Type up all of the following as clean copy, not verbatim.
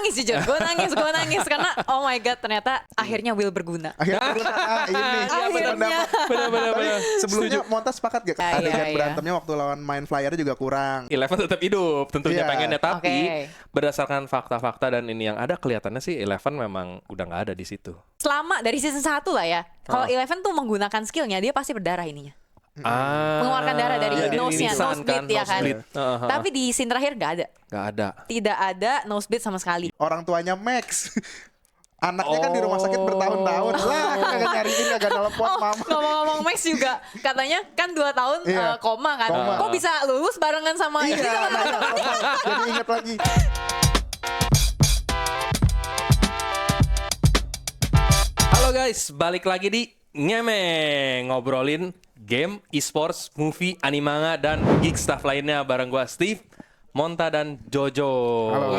nangis jujur, gue nangis karena oh my god ternyata akhirnya Will berguna. Benar. Tapi sebelumnya Setuju. Monta sepakat gak? Adegan berantemnya waktu lawan Mind Flyer juga kurang. Eleven tetap hidup tentunya Iya. pengennya, tapi Oke. berdasarkan fakta-fakta dan ini yang ada kelihatannya sih Eleven memang udah nggak ada di situ. Selama dari season 1 lah ya. Kalau Eleven tuh menggunakan skillnya dia pasti berdarah ininya. Mengeluarkan Mengeluarkan darah dari nose-nya, nosebleed ya kan. nosebleed. Tapi di scene terakhir gak ada. Nggak ada. Tidak ada nosebleed sama sekali. Orang tuanya Max. Anaknya kan di rumah sakit bertahun-tahun. Lah, kagak nyariin, kagak telepon mama. Ngomong-ngomong Max juga katanya kan 2 tahun Iya. koma kan. Koma. Kok bisa lulus barengan sama Iya, ini? jadi inget lagi. Halo guys, balik lagi di Ngemeng, ngobrolin game, e-sports, movie, animanga, dan geek stuff lainnya bareng gua Steve, Monta, dan Jojo. Halo.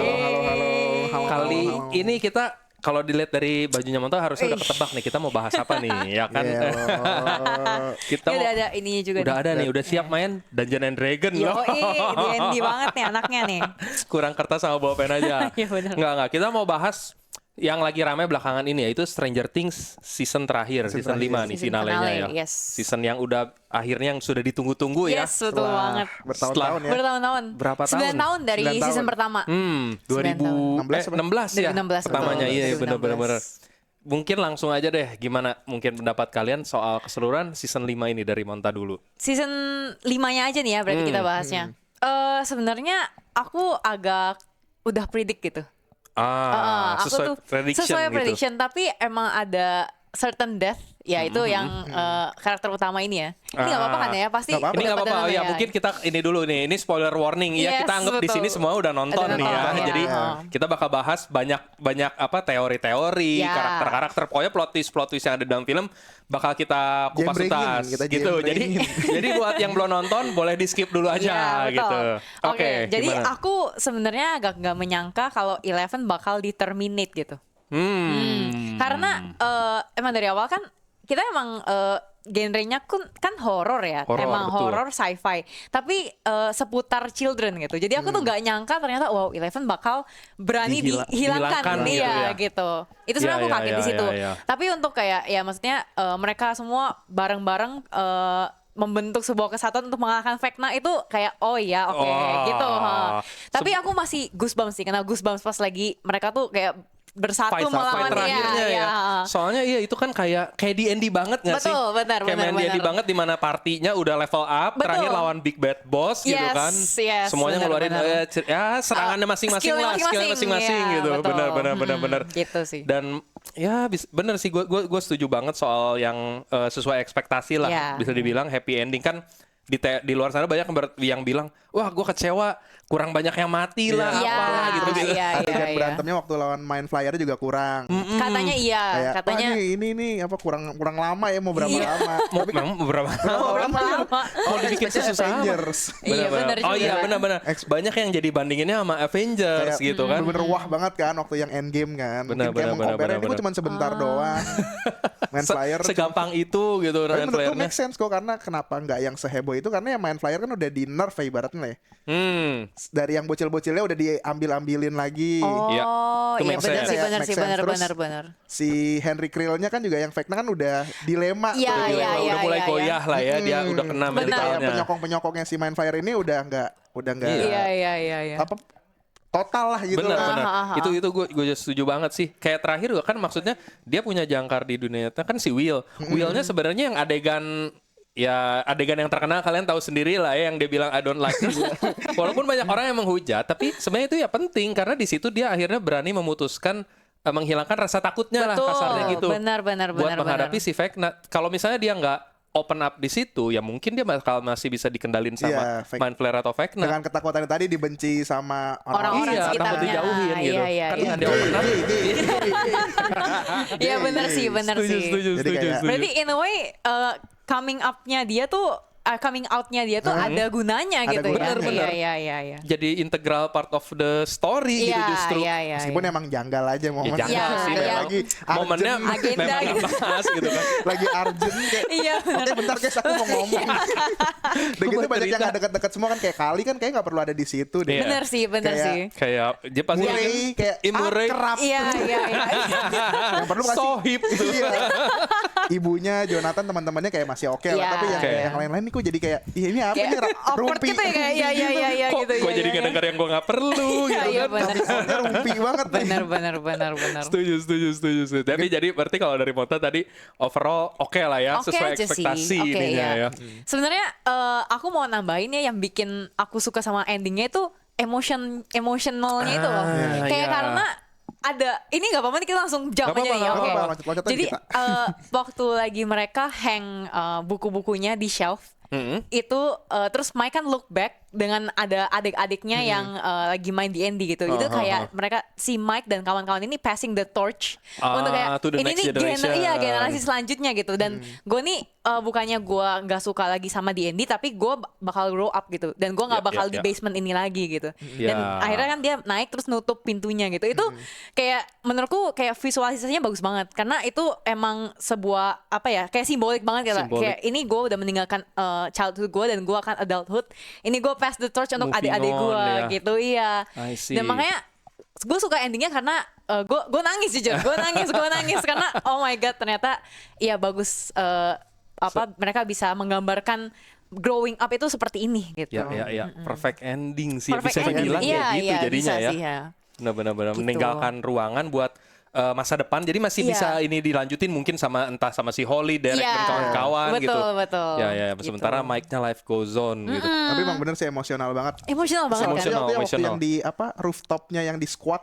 Kali ini kita kalau dilihat dari bajunya Monta harusnya udah ketebak nih kita mau bahas apa nih, ya kan? Iya. Kita Ya mau, udah ada ininya juga. udah ada nih, udah siap main Dungeon and Dragon loh. D&D banget nih anaknya nih. Kurang kertas sama bawa pen aja. Iya, benar. Enggak, kita mau bahas yang lagi ramai belakangan ini yaitu Stranger Things season terakhir, season 5 nih Season finalenya finale, ya. yes. Season yang udah akhirnya yang sudah ditunggu-tunggu ya. Yes, betul banget. Bertahun-tahun ya. Bertahun-tahun. Berapa 9 tahun? tahun dari 9 tahun. season pertama. 2016 ya 2016, pertamanya, betul. iya 2016. benar-benar. Mungkin langsung aja deh, gimana mungkin pendapat kalian soal keseluruhan season 5 ini dari Monta dulu. Season 5-nya aja nih ya berarti kita bahasnya. Sebenarnya aku agak udah predict gitu. Aku Sesuai tuh prediction sesuai gitu. prediction, tapi emang ada certain death, ya itu yang karakter utama ini ya. Ini nggak apa-apa kan ya? Pasti Nggak apa-apa. Ini nggak udah pada apa-apa, nonton ya mungkin kita ini dulu nih, ini spoiler warning ya, Yes, kita anggap di betul. sini semua udah nonton Udah nih ya, nonton, ya. jadi kita bakal bahas banyak apa teori-teori, Ya. karakter-karakter, pokoknya plot twist yang ada dalam film bakal kita kupas Jembrengin, tuntas kita gitu. Jadi jadi buat yang belum nonton boleh di skip dulu aja Iya, betul. gitu. Oke, jadi gimana? aku sebenarnya agak nggak menyangka kalau Eleven bakal di-terminate gitu. Karena emang dari awal kan kita emang genrenya kan horor ya, Horor, emang betul. horor sci-fi, tapi seputar children gitu. Jadi aku tuh nggak nyangka ternyata wow Eleven bakal berani Dihilangkan dihilangkan gitu dia ya. gitu. Itu sebenarnya Iya, aku iya, kaget iya, di situ. iya, iya. Tapi untuk kayak ya maksudnya mereka semua bareng-bareng membentuk sebuah kesatuan untuk mengalahkan Vecna itu kayak oh iya oke gitu. Tapi aku masih goosebumps sih karena goosebumps pas lagi mereka tuh kayak bersatu fight melawan terakhirnya ya. Soalnya iya itu kan kayak D&D banget nggak sih? Betul, benar, kayak main D&D benar. banget di mana partinya udah level up, Betul. terakhir lawan Big Bad Boss gitu Yes, kan. yes, Semuanya benar, ngeluarin benar. ya serangannya masing-masing Skillnya lah, skillnya masing-masing iya, gitu. betul. Benar. Gitu sih. Dan ya bener sih gue setuju banget soal yang sesuai ekspektasi lah, Ya. bisa dibilang happy ending kan. Di luar sana banyak yang bilang, wah gue kecewa kurang banyak yang mati lah, Iya, apalah gitu. iya, Adegan iya. berantemnya waktu lawan Mind Flyer juga kurang. Katanya iya, Kayak, katanya "Wah, ini apa kurang lama ya, mau berapa Iya. lama?" Mau memang beberapa berapa lama? mau dibikin susah Avengers. Iya, benar Oh juga. iya benar. Banyak yang jadi bandinginnya sama Avengers Kayak gitu kan. bener-bener wah banget kan waktu yang Endgame kan. Bener, Mungkin kayak bener, meng-compare bener, ini cuma sebentar doang. Mind Flyer Segampang itu gitu tapi Mind menurutku Flyer-nya. make sense kok, karena kenapa nggak yang seheboh itu, karena yang Mind Flyer kan udah di nerf ya ibaratnya lah ya. Dari yang bocil-bocilnya udah diambil-ambilin lagi. Oh, Iya, itu iya make benar sense. sih, benar Make sih, sense. Terus benar. Si Henry Krill-nya kan juga yang Vecna kan udah dilema Iya, tuh. iya, udah mulai iya. goyah lah ya, dia udah kena Jadi kayak mentalnya. penyokong-penyokongnya si Mind Flyer ini udah nggak Iya. apa total lah gitu. Bener. Ah. Itu gue setuju banget sih. Kayak terakhir juga kan maksudnya dia punya jangkar di dunia nyata kan si Will. Willnya sebenarnya yang adegan yang terkenal kalian tahu sendiri lah ya, yang dia bilang I don't like this. Walaupun banyak orang yang menghujat, tapi sebenarnya itu ya penting karena di situ dia akhirnya berani memutuskan menghilangkan rasa takutnya lah kasarnya gitu. Benar. Buat menghadapi si Vecna. Kalau misalnya dia nggak open up di situ, ya mungkin dia bakal masih bisa dikendalin sama Mind Flare atau Vecna. Dengan ketakutan tadi dibenci sama Orang-orang takut sekitarnya. dijauhin gitu. Iya. Kan dengan dia open up. Iya benar sih. Jadi kayak- Berarti in a way coming up-nya dia tuh coming out-nya dia tuh ada gunanya Ada gitu ya. gunanya. Iya. Jadi integral part of the story gitu Iya, justru. iya. Meskipun emang janggal aja momen. Ya janggal sih Iya. memang. lagi Momennya Agenda memang gitu. ngebahas gitu kan. lagi urgent kayak Iya, oke bentar guys aku mau ngomong. Dan gitu Gua banyak yang cerita. gak deket-deket semua kan kayak Kali kan kayak gak perlu ada di situ deh. Iya. bener sih. Kayak dia pasti Murray kayak Murray akrab. Iya. Yang perlu kasih sohib gitu. Iya. Ibunya Jonathan teman-temannya kayak masih oke lah, Iya, tapi yang iya. yang lain-lain nih kok jadi kayak ini apa Kayak nih awkward rumpi. gitu ya kayak iya Kok gitu. gue jadi ngedenger yang gue gak perlu gitu Iya, kan. bener. Soalnya rumpi banget nih. Bener. Setuju. Tapi jadi berarti kalau dari Mota tadi overall oke lah ya, Oke sesuai aja sih. ekspektasi Oke, ininya iya. ya. Sebenarnya aku mau nambahin ya yang bikin aku suka sama endingnya itu emosionalnya itu loh. Ah, Kayak iya. karena ada ini nggak apa-apa nih kita langsung jump Nggak aja nih. apa-apa, Oke. nggak apa-apa, loncat-loncat aja Jadi kita. waktu lagi mereka hang buku-bukunya di shelf itu terus Mike kan look back dengan ada adik-adiknya yang lagi main D&D gitu. Itu kayak mereka si Mike dan kawan-kawan ini passing the torch untuk kayak to the ini next nih generation. generasi selanjutnya gitu. Dan gue nih bukannya gue nggak suka lagi sama D&D tapi gue bakal grow up gitu. Dan gue nggak Yap, bakal yap, di yap. basement ini lagi gitu. Dan Ya. akhirnya kan dia naik terus nutup pintunya gitu. Itu kayak menurutku kayak visualisasinya bagus banget karena itu emang sebuah apa ya kayak simbolik banget ya. Simbolik. Kayak ini gue udah meninggalkan childhood gue dan gue akan adulthood. Ini gue pass the torch untuk Moving adik-adik on, gue ya. gitu. Iya. I see. Dan makanya gue suka endingnya karena gue nangis jujur. Gue nangis karena oh my god ternyata iya bagus mereka bisa menggambarkan growing up itu seperti ini gitu. Ya, perfect ending sih. Perfect bisa ending. dibilang Iya, kayak gitu iya, jadinya bisa ya. sih, ya. Benar-benar Gitu. meninggalkan ruangan buat masa depan. Jadi masih Iya. bisa ini dilanjutin mungkin entah sama si Holly, Derek Iya. dan kawan-kawan gitu. Betul. Ya. Gitu. Sementara Mike-nya life goes on gitu. Tapi emang bener sih emosional banget. Emosional banget kan. Emosional. Waktu yang di rooftopnya yang di squad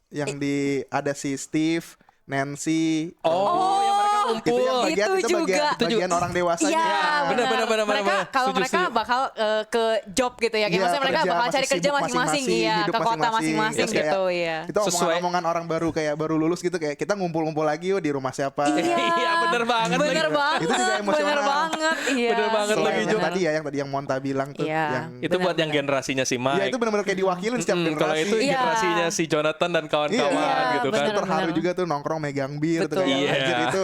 yang di ada si Steve, Nancy. Oh, yang mereka itu ngumpul. yang bagian Itu itu bagian, juga. bagian orang dewasanya. Iya, benar. Mereka kalau Setuju, mereka setuju. bakal ke job gitu ya. Kayak Iya, maksudnya mereka kerja, bakal masih cari kerja sibuk masing-masing, iya, hidup ke kota masing-masing Terus kayak, gitu, iya. Itu Sesuai- omongan-omongan orang baru kayak baru lulus gitu kayak kita ngumpul-ngumpul lagi yuk di rumah siapa. Iya, bener banget lagi. Bener banget. Itu juga emosional. Bener banget. Iya. Bener banget Selain lagi, yang Jo. tadi yang Monta bilang tuh Iya. yang Itu buat yang generasinya si Mike. ya itu benar-benar kayak diwakilin setiap generasi. Kalau itu Iya. generasinya si Jonathan dan kawan-kawan Iya, gitu kan. bener. terharu juga tuh nongkrong megang bir tuh Betul. kayak Iya. anjir itu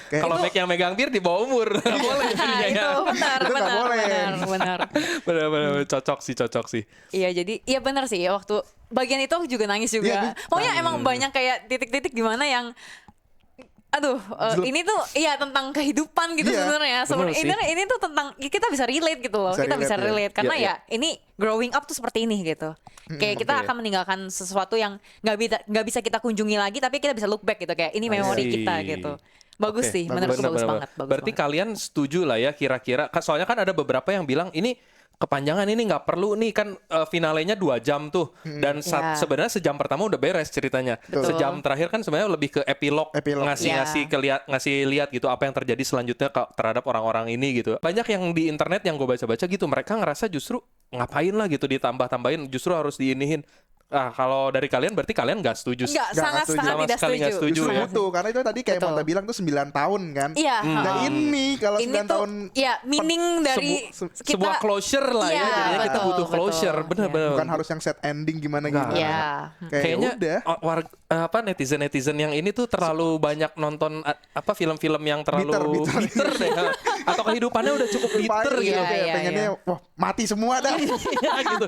kayak Kalau Mike yang megang bir di bawah umur, nggak boleh Nah, jadinya itu ya. benar, Itu nggak boleh. benar. Bener-bener cocok sih. Iya, jadi iya benar sih waktu bagian itu aku juga nangis Iya, juga. gue- Pokoknya emang banyak kayak titik-titik di mana yang aduh, ini tuh iya tentang kehidupan gitu Iya, sebenarnya. bener sih. Ini tuh tentang kita bisa relate gitu loh. Bisa Kita bisa relate, ya. relate karena Iya, ya ini growing up tuh seperti ini gitu. Kayak kita oke. akan meninggalkan sesuatu yang nggak bisa kita kunjungi lagi tapi kita bisa look back gitu kayak ini memori see. kita gitu. Bagus Oke, sih, menurutku bagus bener-bener. banget. Bagus Berarti banget. kalian setuju lah ya kira-kira. Soalnya kan ada beberapa yang bilang ini kepanjangan ini nggak perlu nih kan finalenya 2 jam tuh dan Iya. sebenarnya sejam pertama udah beres ceritanya. Betul. Sejam terakhir kan sebenarnya lebih ke epilog, Epilog. ngasih lihat gitu apa yang terjadi selanjutnya terhadap orang-orang ini gitu. Banyak yang di internet yang gue baca-baca gitu mereka ngerasa justru ngapain lah gitu ditambah-tambahin justru harus diinihin. Ah, kalau dari kalian berarti kalian nggak setuju. Enggak, Nggak sangat setuju. sangat Sama tidak sekali nggak setuju. setuju justru ya. butuh karena itu tadi kayak Betul. Monta bilang tuh 9 tahun kan. Iya. Nah ini kalau 9 Ini tuh tahun ya meaning dari kita Sebuah closure lah ya. Iya, Jadinya kita betul, butuh closure. betul. Bener-bener. bukan harus yang set ending gimana gimana. Iya. Kayak Kayaknya udah. netizen yang ini tuh terlalu banyak nonton film-film yang terlalu Bitter. bitter deh. Atau kehidupannya udah cukup bitter Pahit gitu. gitu kayak Iya, pengennya wah mati semua dah. Iya gitu.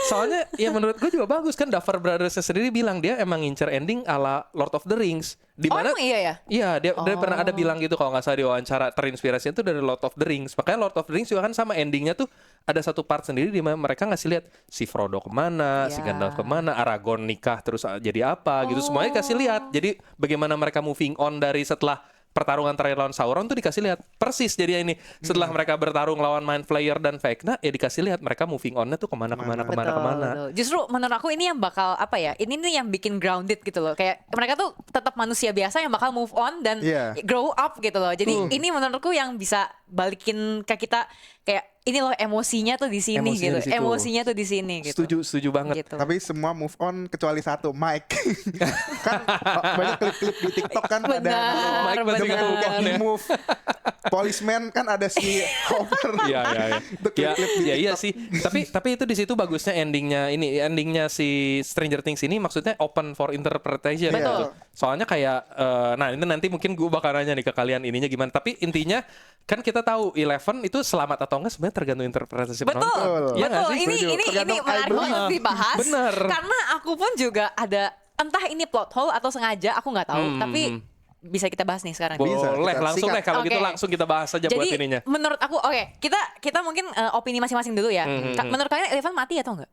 Soalnya ya menurut gue juga bagus kan Duffer Brothers sendiri bilang dia emang ngincer ending ala Lord of the Rings. Di Oh, mana emang iya ya? Iya, dia pernah ada bilang gitu kalau nggak salah di wawancara terinspirasi itu dari Lord of the Rings. Makanya Lord of the Rings juga kan sama endingnya tuh ada satu part sendiri di mana mereka ngasih lihat si Frodo kemana, si Ya. Gandalf kemana, Aragorn nikah terus jadi apa gitu. Semuanya kasih lihat. Jadi bagaimana mereka moving on dari setelah pertarungan terakhir lawan Sauron tuh dikasih lihat persis jadi ini setelah mereka bertarung lawan Mind Flayer dan Vecna ya dikasih lihat mereka moving on-nya tuh kemana. Betul. Justru menurut aku ini yang bakal apa ya? Ini nih yang bikin grounded gitu loh. Kayak mereka tuh tetap manusia biasa yang bakal move on dan Iya. grow up gitu loh. Jadi ini menurutku yang bisa balikin ke kita kayak ini loh emosinya tuh di sini Emosinya gitu. di situ. Emosinya tuh di sini gitu. Setuju banget. Gitu. Tapi semua move on kecuali satu, Mike. Kan banyak klip-klip di TikTok kan Benar, ada Mike masih dengan nggak move on ya. move Policeman kan ada si Hopper. Iya. Itu Ya, klip-klip di ya iya TikTok. sih. Tapi itu di situ bagusnya endingnya si Stranger Things ini maksudnya open for interpretation. Betul. gitu. Soalnya kayak nah ini nanti mungkin gue bakal nanya nih ke kalian ininya gimana. Tapi intinya kan kita tahu Eleven itu selamat atau enggak sebenarnya tergantung interpretasi penonton. Betul. Iya nggak Betul. sih? Ini Tergantung menarik I banget dibahas. Bener. Karena aku pun juga ada entah ini plot hole atau sengaja aku nggak tahu. Tapi bisa kita bahas nih sekarang. Bisa, Boleh kita langsung sikat. deh kalau gitu Oke. langsung kita bahas aja buat Jadi ininya. menurut aku kita mungkin opini masing-masing dulu ya. Menurut kalian Eleven mati atau enggak?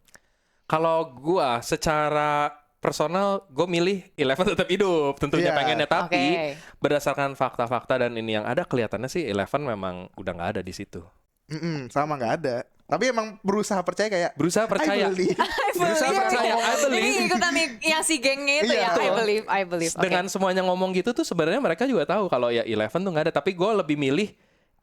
Kalau gua secara personal gue milih Eleven tetap hidup tentunya Iya. pengennya, tapi Oke. berdasarkan fakta-fakta dan ini yang ada kelihatannya sih Eleven memang udah nggak ada di situ. Sama nggak ada. Tapi emang berusaha percaya kayak Berusaha percaya. I believe. Berusaha percaya, I believe. Ini ikutan nih yang si gengnya itu Iya, ya. I betul. believe. Oke. Dengan semuanya ngomong gitu tuh sebenarnya mereka juga tahu kalau ya Eleven tuh nggak ada, tapi gue lebih milih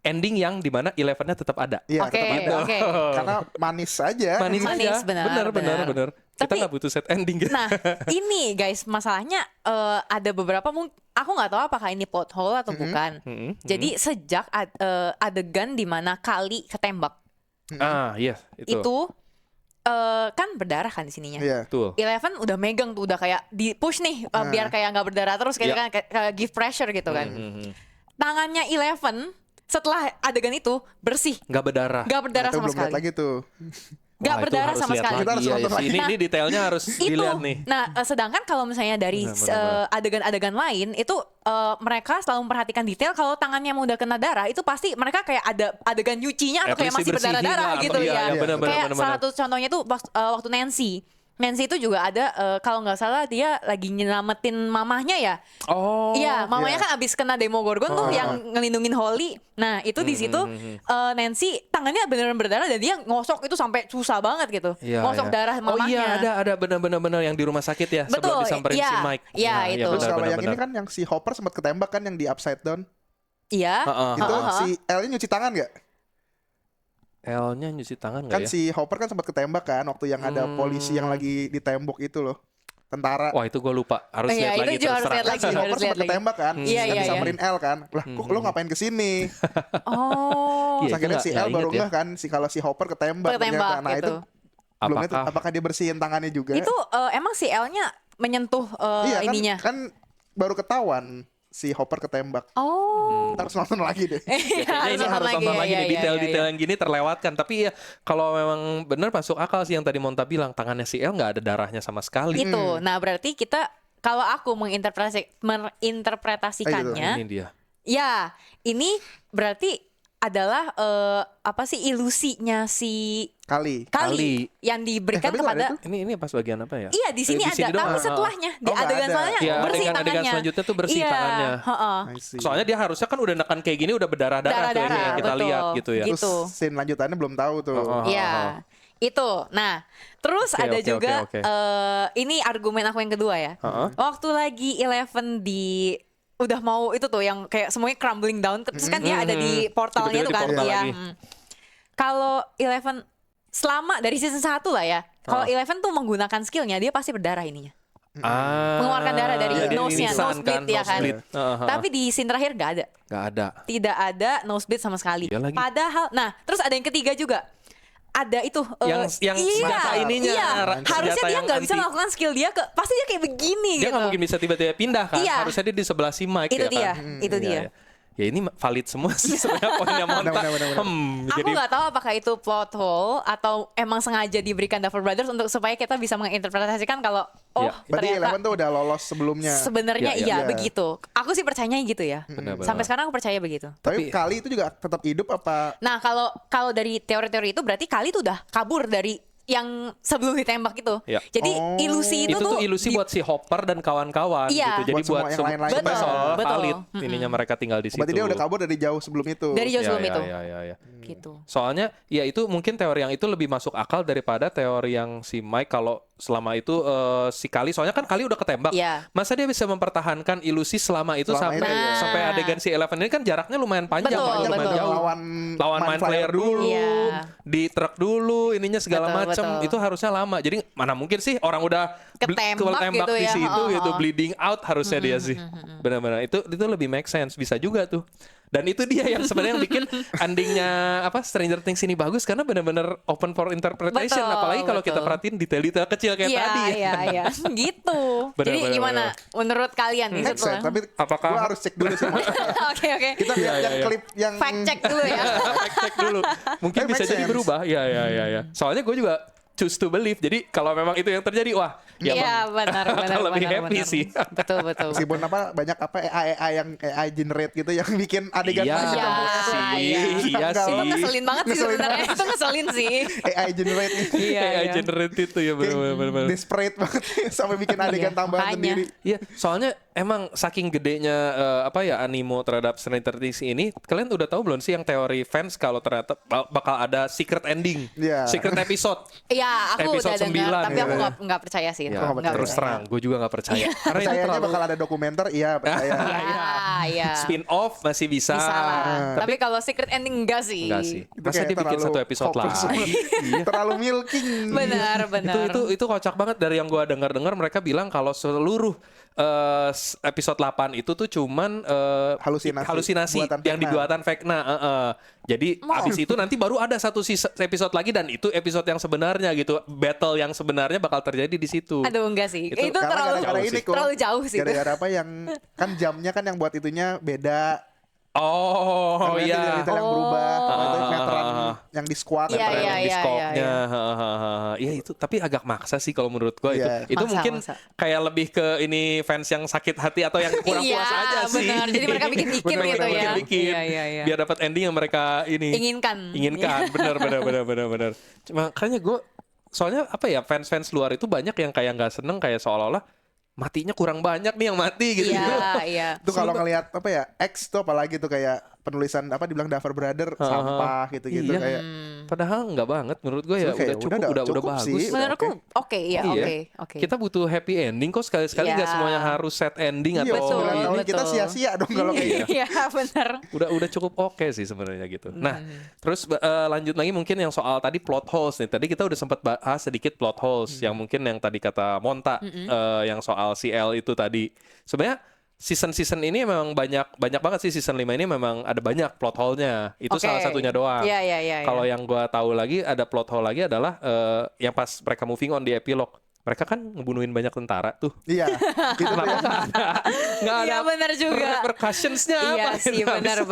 ending yang dimana Elevennya tetap ada. Iya, Oke, tetap ada. oke. Karena manis aja. Manis Manis, aja. benar. Bener. Kita Tapi- nggak butuh set ending gitu. Nah, ini guys, masalahnya ada beberapa aku nggak tahu apakah ini plot hole atau bukan. Jadi sejak adegan di mana Kali ketembak Iya itu kan berdarah kan di sininya. Iya. Betul. Eleven udah megang tuh, udah kayak di push nih biar kayak nggak berdarah terus kayak Iya. kan kayak give pressure gitu kan. Tangannya Eleven setelah adegan itu bersih, Nggak berdarah. nggak berdarah Itu sama belum lihat sekali, lagi tuh. nggak Wah, itu berdarah harus sama lihat sekali. lagi. Kita harus Iya, nonton iya sih. lagi. Ini detailnya harus Itu. dilihat nih. Nah, sedangkan kalau misalnya dari Benar. adegan-adegan lain itu mereka selalu memperhatikan detail kalau tangannya mau udah kena darah itu pasti mereka kayak ada adegan nyucinya atau At kayak least masih dibersihin berdarah-darah lah. gitu Iya, ya. iya, benar, Kayak benar, salah benar. satu contohnya tuh waktu Nancy itu juga ada kalau nggak salah dia lagi nyelamatin mamahnya ya. Oh. Iya, mamanya iya. kan abis kena Demogorgon tuh yang ngelindungin Holly. Nah, itu di situ Nancy tangannya beneran berdarah dan dia ngosok itu sampai susah banget gitu. Iya, ngosok iya. darah Oh iya, mamahnya. ada benar-benar yang di rumah sakit ya sebelum Betul, disamperin iya, si Mike. iya, Nah, itu. Terus kalau yang benar. ini kan yang si Hopper sempat ketembak kan yang di upside down. Iya. Itu Ha-ha. si L-nya nyuci tangan nggak? L-nya nyuci tangan nggak Kan ya? si Hopper kan sempat ketembak kan waktu yang ada polisi yang lagi ditembok itu loh. Tentara. Wah itu gue lupa, harus Iya, lihat itu lagi juga harus terserah. lihat Kan lagi, si Hopper harus lihat sempat lagi. ketembak kan. Iya, Kan iya, disamperin L kan. Lah, kok lo ngapain kesini? Oh. Iya, Terus akhirnya itu si nggak L baru inget ya. ngeh kan kalau si Hopper ketembak. Ketembak ternyata. Nah gitu. itu belum lihat Apakah- apakah dia bersihin tangannya juga. Itu emang si L-nya menyentuh iya kan, ininya. kan baru ketahuan si Hopper ketembak. Oh. Kita harus nonton lagi deh. Iya, Kayaknya ini harus nonton lagi nih, detail-detail yang gini terlewatkan. Tapi ya kalau memang benar masuk akal sih yang tadi Monta bilang, tangannya si L nggak ada darahnya sama sekali. Gitu. Nah, berarti kita kalau aku menginterpretasikannya, Ini dia. ya ini berarti adalah apa sih ilusinya si Kali. Kali yang diberikan tapi itu ada kepada tuh. Ini pas bagian apa ya? Iya, di sini ada, doang. tapi setelahnya di Oh, nggak adegan ada. setelahnya Iya, bersih adegan tangannya. selanjutnya tuh bersih Iya, tangannya. heeh. I see. Soalnya dia harusnya kan udah nekan kayak gini udah berdarah-darah tuh ini Darah-darah, yang kita betul. lihat gitu ya. Gitu. Terus scene lanjutannya belum tahu tuh. Oh. Iya, itu. Nah, terus Oke, ada oke, juga oke. ini argumen aku yang kedua ya. Heeh. Waktu lagi Eleven di udah mau itu tuh yang kayak semuanya crumbling down, terus kan dia ada di portalnya Tiba-tiba tuh di kan. portal Iya. lagi. Kalau Eleven selama dari season 1 lah ya. Kalau Eleven tuh menggunakan skillnya dia pasti berdarah ininya. Mengeluarkan darah dari nose-nya, nosebleed ya kan. Tapi Tapi di scene terakhir gak ada. nggak ada. Tidak ada nosebleed sama sekali. Iya lagi. Padahal, nah terus ada yang ketiga juga. Ada itu Yang senjata ininya, iya. senjata Harusnya dia yang nggak bisa anti. melakukan skill dia pasti dia kayak begini Dia gitu. nggak mungkin bisa tiba-tiba pindah kan? Iya. Harusnya dia di sebelah si Mike Itu ya dia, kan? itu Iya, dia. iya. Ya ini valid semua sih sebenarnya poinnya Monta. Benar. Aku Jadi nggak tahu apakah itu plot hole atau emang sengaja diberikan Duffer Brothers untuk supaya kita bisa menginterpretasikan kalau Iya. Berarti ternyata Eleven tuh udah lolos sebelumnya. sebenarnya Iya, iya iya. begitu. Aku sih percayanya gitu ya. Benar-benar. Sampai sekarang aku percaya begitu. Tapi Kali itu juga tetap hidup apa? Nah, kalau dari teori-teori itu berarti Kali tuh udah kabur dari yang sebelum ditembak itu. Iya. Jadi Oh. ilusi itu tuh ilusi di- buat si Hopper dan kawan-kawan Iya. gitu. Jadi Buat semua buat yang lain-lain. supaya Betul, soal betul. valid ininya mereka tinggal di situ. Berarti dia udah kabur dari jauh sebelum itu. dari jauh Ya, sebelum ya, itu. ya. Gitu. Soalnya ya itu mungkin teori yang itu lebih masuk akal daripada teori yang si Mike kalau selama itu si Kali soalnya kan Kali udah ketembak. Iya. Masa dia bisa mempertahankan ilusi selama itu Selama sampai itu, ya. sampai adegan si Eleven ini kan jaraknya lumayan panjang, Betul, kan, lumayan betul. jauh. Lawan Mind Flayer dulu, Iya. di truk dulu, ininya segala Betul, macam betul. itu harusnya lama. Jadi mana mungkin sih orang udah Ketembak gitu di ya, situ oh, gitu oh. bleeding out harusnya dia sih. Benar-benar itu lebih make sense bisa juga tuh. Dan itu dia yang sebenarnya yang bikin endingnya apa Stranger Things ini bagus karena benar-benar open for interpretation. Betul, Apalagi kalau kita betul. perhatiin detail-detail kecil kayak Iya, tadi. iya, iya. Gitu. Benar, Jadi benar, gimana benar. menurut kalian nih Make sense, setelah? tapi Apakah- gua harus cek dulu sih. Oke, oke. Kita lihat Iya, yang iya. klip yang Fact check dulu ya. Cek dulu. Mungkin Tapi bisa make jadi sense. berubah. Ya. Soalnya gue juga choose to believe. Jadi kalau memang itu yang terjadi, wah, ya Iya, benar, benar, lebih benar, happy benar. sih. Betul, betul. meskipun banyak AI yang AI generate gitu yang bikin adegan Iya, macam Iya, apa. iya Enggak, sih. Itu ngeselin banget sih Ngeselin sebenarnya. Itu ngeselin sih. AI generate nih. Iya, AI iya. generate itu ya Kayak benar-benar. desperate banget sampai bikin adegan Iya, tambahan makanya. sendiri. Iya, soalnya emang saking gedenya animo terhadap Stranger Things ini, kalian udah tahu belum sih yang teori fans kalau ternyata bakal ada secret ending, Iya. secret episode. Iya, aku Episode udah dengar, 9, tapi aku iya. nggak percaya sih. Ya, nggak Nggak terus percaya. terang, gue juga nggak percaya. Karena itu Percayanya terlalu bakal ada dokumenter, iya percaya. Iya, iya. spin off masih bisa. Bisa lah. Tapi kalau secret ending enggak sih. Enggak sih. Itu Masa kayak dia bikin terlalu satu episode fokus lagi? banget. Terlalu milking. Benar, benar. Itu kocak banget dari yang gua dengar mereka bilang kalau seluruh episode 8 itu tuh cuman halusinasi Buatan yang Vecna. dibuatan Vecna. Jadi abis itu nanti baru ada satu episode lagi dan itu episode yang sebenarnya gitu. Battle yang sebenarnya bakal terjadi di situ. Aduh, enggak sih. Itu Itu terlalu gara-gara jauh ini sih. kok. terlalu jauh sih itu. Gara-gara apa yang kan jamnya kan yang buat itunya beda. Oh Karena iya. detail yang berubah. Itu meteran yang di squat. Iya, Meteran iya, yang di iya, scope-nya. iya. Iya itu tapi agak maksa sih kalau menurut gua Iya. itu Maksa, mungkin maksa. kayak lebih ke ini fans yang sakit hati atau yang kurang Iya, puas aja sih. benar. Jadi mereka bikin-bikin Benar, gitu benar, ya. Bikin-bikin. Iya, iya, iya. Biar dapat ending yang mereka ini Inginkan. inginkan. Benar. Cuma makanya gue soalnya apa ya fans luar itu banyak yang kayak nggak seneng kayak seolah-olah matinya kurang banyak nih yang mati gitu. Iya, iya. Itu kalau ngelihat apa ya X tuh apalagi tuh kayak penulisan apa dibilang Duffer Brother sampah gitu-gitu Iya. kayak Padahal nggak banget menurut gue ya Oke, udah cukup, udah cukup bagus. sih. Menurutku oke, iya, Iya. oke. Kita butuh happy ending kok sekali-sekali Iya. nggak semuanya harus sad ending iya, atau 9 tahun betul. kita sia-sia dong kalau kayak gitu. Iya, benar. udah cukup oke sih sebenarnya gitu. Nah, terus lanjut lagi mungkin yang soal tadi plot holes nih. Tadi kita udah sempat bahas sedikit plot holes yang mungkin yang tadi kata Monta yang soal CL itu tadi. Sebenarnya season ini memang banyak banget sih season 5 ini memang ada banyak plot hole-nya. Itu Oke. salah satunya doang. Iya. Kalau yang gua tahu lagi ada plot hole lagi adalah yang pas mereka moving on di epilog. Mereka kan ngebunuhin banyak tentara tuh. Iya, itu tuh ya. Nggak ada Iya, benar juga. repercussions-nya Iya apa sih, gitu. benar.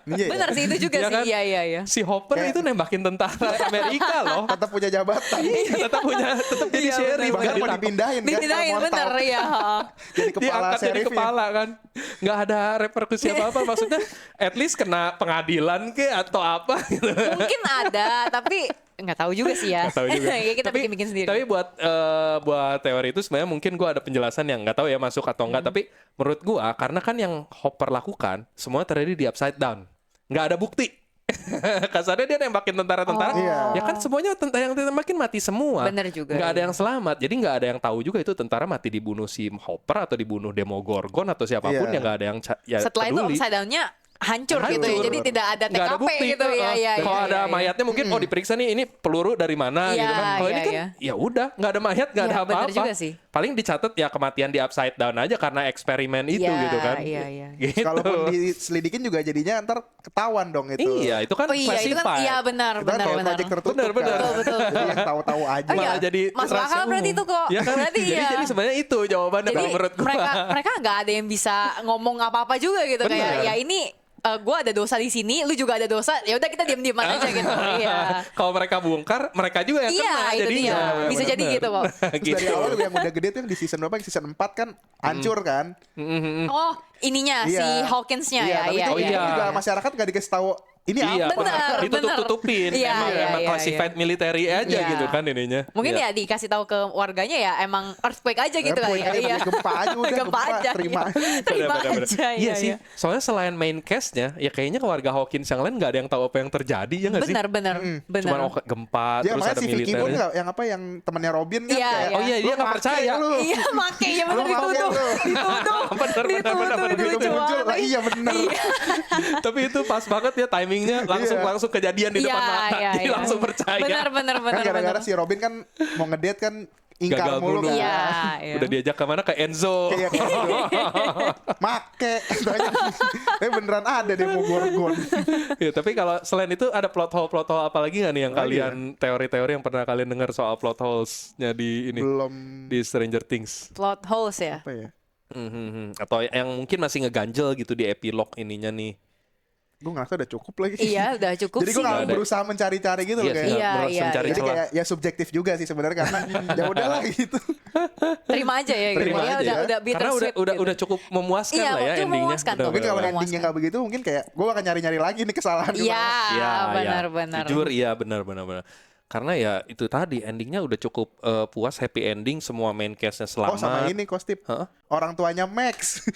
Iya, Benar sih itu juga Iya sih. kan? Iya. Si Hopper Kayak- itu nembakin tentara Amerika loh. Tetap punya jabatan. tetap jadi Iya, sheriff. benar. Bahkan nggak mau ditangkap. dipindahin kan. Dipindahin kalau bener montal. ya. Jadi kepala Diangkat jadi sheriffnya. kepala kan. Nggak ada reperkusi apa-apa. Maksudnya at least kena pengadilan ke atau apa gitu. Mungkin ada, tapi nggak tahu juga sih ya. Nggak tahu juga. Ya, kita bikin sendiri. Tapi buat teori itu sebenarnya mungkin gue ada penjelasan yang nggak tahu ya masuk atau enggak. Tapi menurut gue karena kan yang Hopper lakukan semua terjadi di upside down. Nggak ada bukti. Kasarnya dia nembakin tentara-tentara. Iya. Ya kan semuanya yang ditembakin mati semua. Bener juga, Nggak ada iya. yang selamat. Jadi nggak ada yang tahu juga itu tentara mati dibunuh si Hopper atau dibunuh Demogorgon atau siapapun Iya. yang nggak ada yang Setelah itu peduli. upside down-nya hancur gitu ya. Hancur. Jadi tidak ada Nggak ada TKP bukti. gitu ya. Iya, Kalau iya, ada iya. mayatnya mungkin oh diperiksa nih ini peluru dari mana Iya, gitu kan. Kalau ini iya, kan iya. ya udah nggak ada mayat nggak Iya, ada bener apa-apa. juga sih. Paling dicatat ya kematian di upside down aja karena eksperimen itu Iya, gitu kan. iya. Gitu. Kalaupun diselidikin juga jadinya ntar ketahuan dong itu. Iya itu kan Oh iya, itu kan classified. iya benar, Itu kan benar. project tertutup Benar, benar. kan. Betul. Jadi yang tahu-tahu aja. Oh iya, Malah jadi masuk akal rahasia berarti umum. itu kok. Ya kan? Berarti iya. Jadi sebenarnya itu jawabannya Jadi kalau menurut gua. mereka nggak ada yang bisa ngomong apa-apa juga gitu Bener. kayak ya ini gue ada dosa di sini, lu juga ada dosa, ya udah kita diam-diam aja gitu. Iya. Kalau mereka bongkar, mereka juga yang Iya, kena itu jadinya. dia. Bisa jadi gitu kok. Terus dari awal yang udah gede tuh yang di season berapa? Yang season 4 kan hancur kan? Oh, ininya si Iya. Hawkins-nya ya. Tapi Iya, itu iya. juga masyarakat gak dikasih tahu ini Iya, apa. Benar, ditutup-tutupin. benar. Iya, emang iya, classified military aja Iya. gitu kan ininya. Mungkin Iya. ya dikasih tahu ke warganya ya emang earthquake aja gitu kali ya. Iya. Gempa aja udah, Gempa aja. terima. iya. Terima Benar-benar. aja. Iya sih. Soalnya selain main cast-nya, ya kayaknya keluarga Hawkins yang lain nggak ada yang tahu apa yang terjadi ya nggak sih? Benar. Cuman gempa Ya terus makanya ada si Vicky pun militernya. yang apa yang temennya Robin kan Iya, kayak, iya. Oh iya, dia "Lu nggak make percaya." lu. Iya, makanya bener Lu make dituduh. lu. Dituduh. Bener, Dituduh, itu Begitu lucu muncul, banget. lah iya bener. Tapi itu pas banget ya timingnya langsung kejadian di Iya, depan mata. iya, Jadi iya. langsung percaya. Benar. Kan gara-gara si Robin kan mau ngedate kan ingkar gagal mulu mulu. kan. Iya, iya. Udah diajak kemana, ke Enzo. Kayak gitu. Make. Tapi beneran ada Demogorgon. Ya, tapi kalau selain itu ada plot hole apa lagi nggak nih yang Oh, kalian teori-teori yang pernah kalian dengar soal plot holes-nya di ini Belum di Stranger Things? Plot holes ya. apa ya? Atau yang mungkin masih ngeganjel gitu di epilog ininya nih. Gue ngerasa udah cukup lagi. Iya, udah cukup Jadi sih. gue gak Ada. berusaha mencari-cari gitu loh Iya sih, kayak. Iya, iya, mencari Jadi celah. kayak ya subjektif juga sih sebenarnya karena ya udahlah gitu. Terima aja ya gitu. Terima Ya, aja udah ya. bittersweet Karena gitu. udah cukup memuaskan Iya, lah ya cukup endingnya. memuaskan tuh. Mungkin kalau Memuaskan. endingnya gak begitu mungkin kayak gue akan nyari-nyari lagi nih kesalahan di Iya, mana. Iya, benar-benar. Jujur iya benar. Karena ya itu tadi endingnya udah cukup puas, happy ending, semua main cast-nya Oh selamat. sama ini Kostip. Heeh. Orang tuanya Max.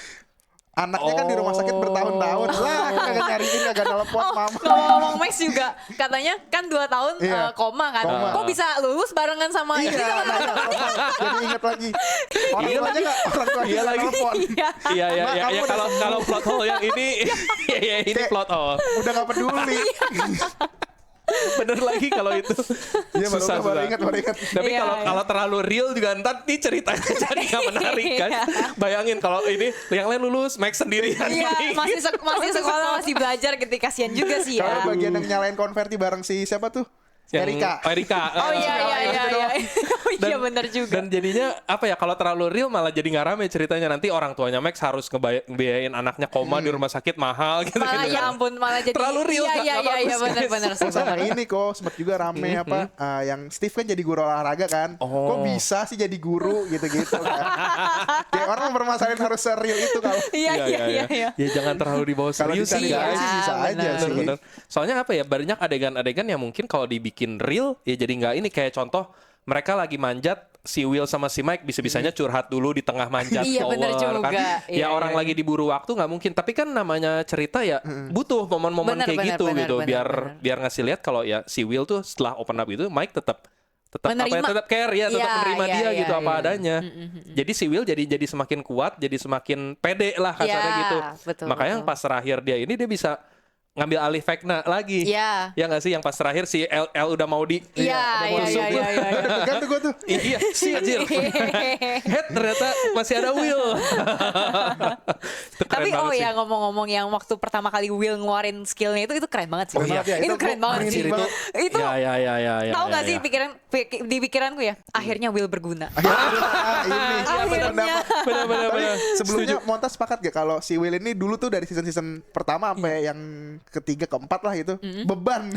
Anaknya kan di rumah sakit Oh. bertahun-tahun lah, kagak nyariin, kagak telepon Oh, mama. ngomong-ngomong Max juga katanya kan 2 tahun Iya. koma kan. Koma. Kok bisa lulus barengan sama ini? Iya, nah, jadi inget lagi. Orang Iya tuanya nggak, orang tuanya Iya nggak lagi. telepon. Iya. Iya Mak, kamu udah kalau plot hole yang ini ya ini Kayak- plot hole. Udah nggak peduli. Bener lagi kalau itu. Iya baru ingat. Tapi Iya, iya. kalau terlalu real juga ntar nih ceritanya jadi nggak menarik kan. Iya. Bayangin kalau ini yang lain lulus, Max sendirian. Iya, nih. masih sekolah, masih belajar gitu. Kasihan juga sih ya. Kalau bagian yang nyalain konverti bareng si siapa tuh? Yang- Erika. Erika. Oh iya iya iya. Iya benar juga. Dan jadinya apa ya, kalau terlalu real malah jadi nggak rame ceritanya. Nanti orang tuanya Max harus ngebiayain anaknya koma di rumah sakit mahal gitu. Malah ya ampun malah jadi Terlalu real, Iya nggak iya bagus, iya benar-benar Oh, sama ini kok sempat juga rame apa yang Steve kan jadi guru olahraga kan. Oh. Kok bisa sih jadi guru gitu-gitu kan. Kayak orang bermasalahin harus serius itu kalau Iya iya iya. Ya jangan terlalu dibawa kalau serius dicari sih, Iya, guys. sih bisa aja benar. sih. Bener-bener. Soalnya apa ya, banyak adegan-adegan yang mungkin kalau dibikin real ya jadi nggak ini. Kayak contoh mereka lagi manjat, si Will sama si Mike bisa-bisanya curhat dulu di tengah manjat Iya, bener tower kan. juga. Ya Iya, orang iya. lagi diburu waktu nggak mungkin. Tapi kan namanya cerita ya butuh momen-momen Bener, kayak bener, gitu bener, gitu bener, biar bener. biar ngasih lihat kalau ya si Will tuh setelah open up itu Mike tetap apa ya, Menerima. tetap care ya, tetap Iya, menerima iya, dia iya, gitu apa iya. adanya. Jadi si Will jadi semakin kuat, jadi semakin pede lah kasarnya Iya, gitu. betul, Makanya betul. pas terakhir dia ini dia bisa ngambil alih Vecna lagi. Iya. Ya nggak sih, yang pas terakhir si El udah mau di Iya udah mau iya tusuk iya tuh. iya. Deg-degan tuh gue tuh. Iya sih anjir. Head ternyata masih ada Will. Itu keren Tapi banget sih. ya ngomong-ngomong yang waktu pertama kali Will ngeluarin skillnya itu keren banget sih. Oh iya, Itu itu keren banget sih. merinding banget. Itu ya. tahu nggak ya, sih ya. di pikiranku ya akhirnya Will berguna. Ini Akhirnya. Benar. Tapi sebelumnya Monta sepakat gak kalau si Will ini dulu tuh dari season pertama sampai yang ketiga keempat lah itu beban.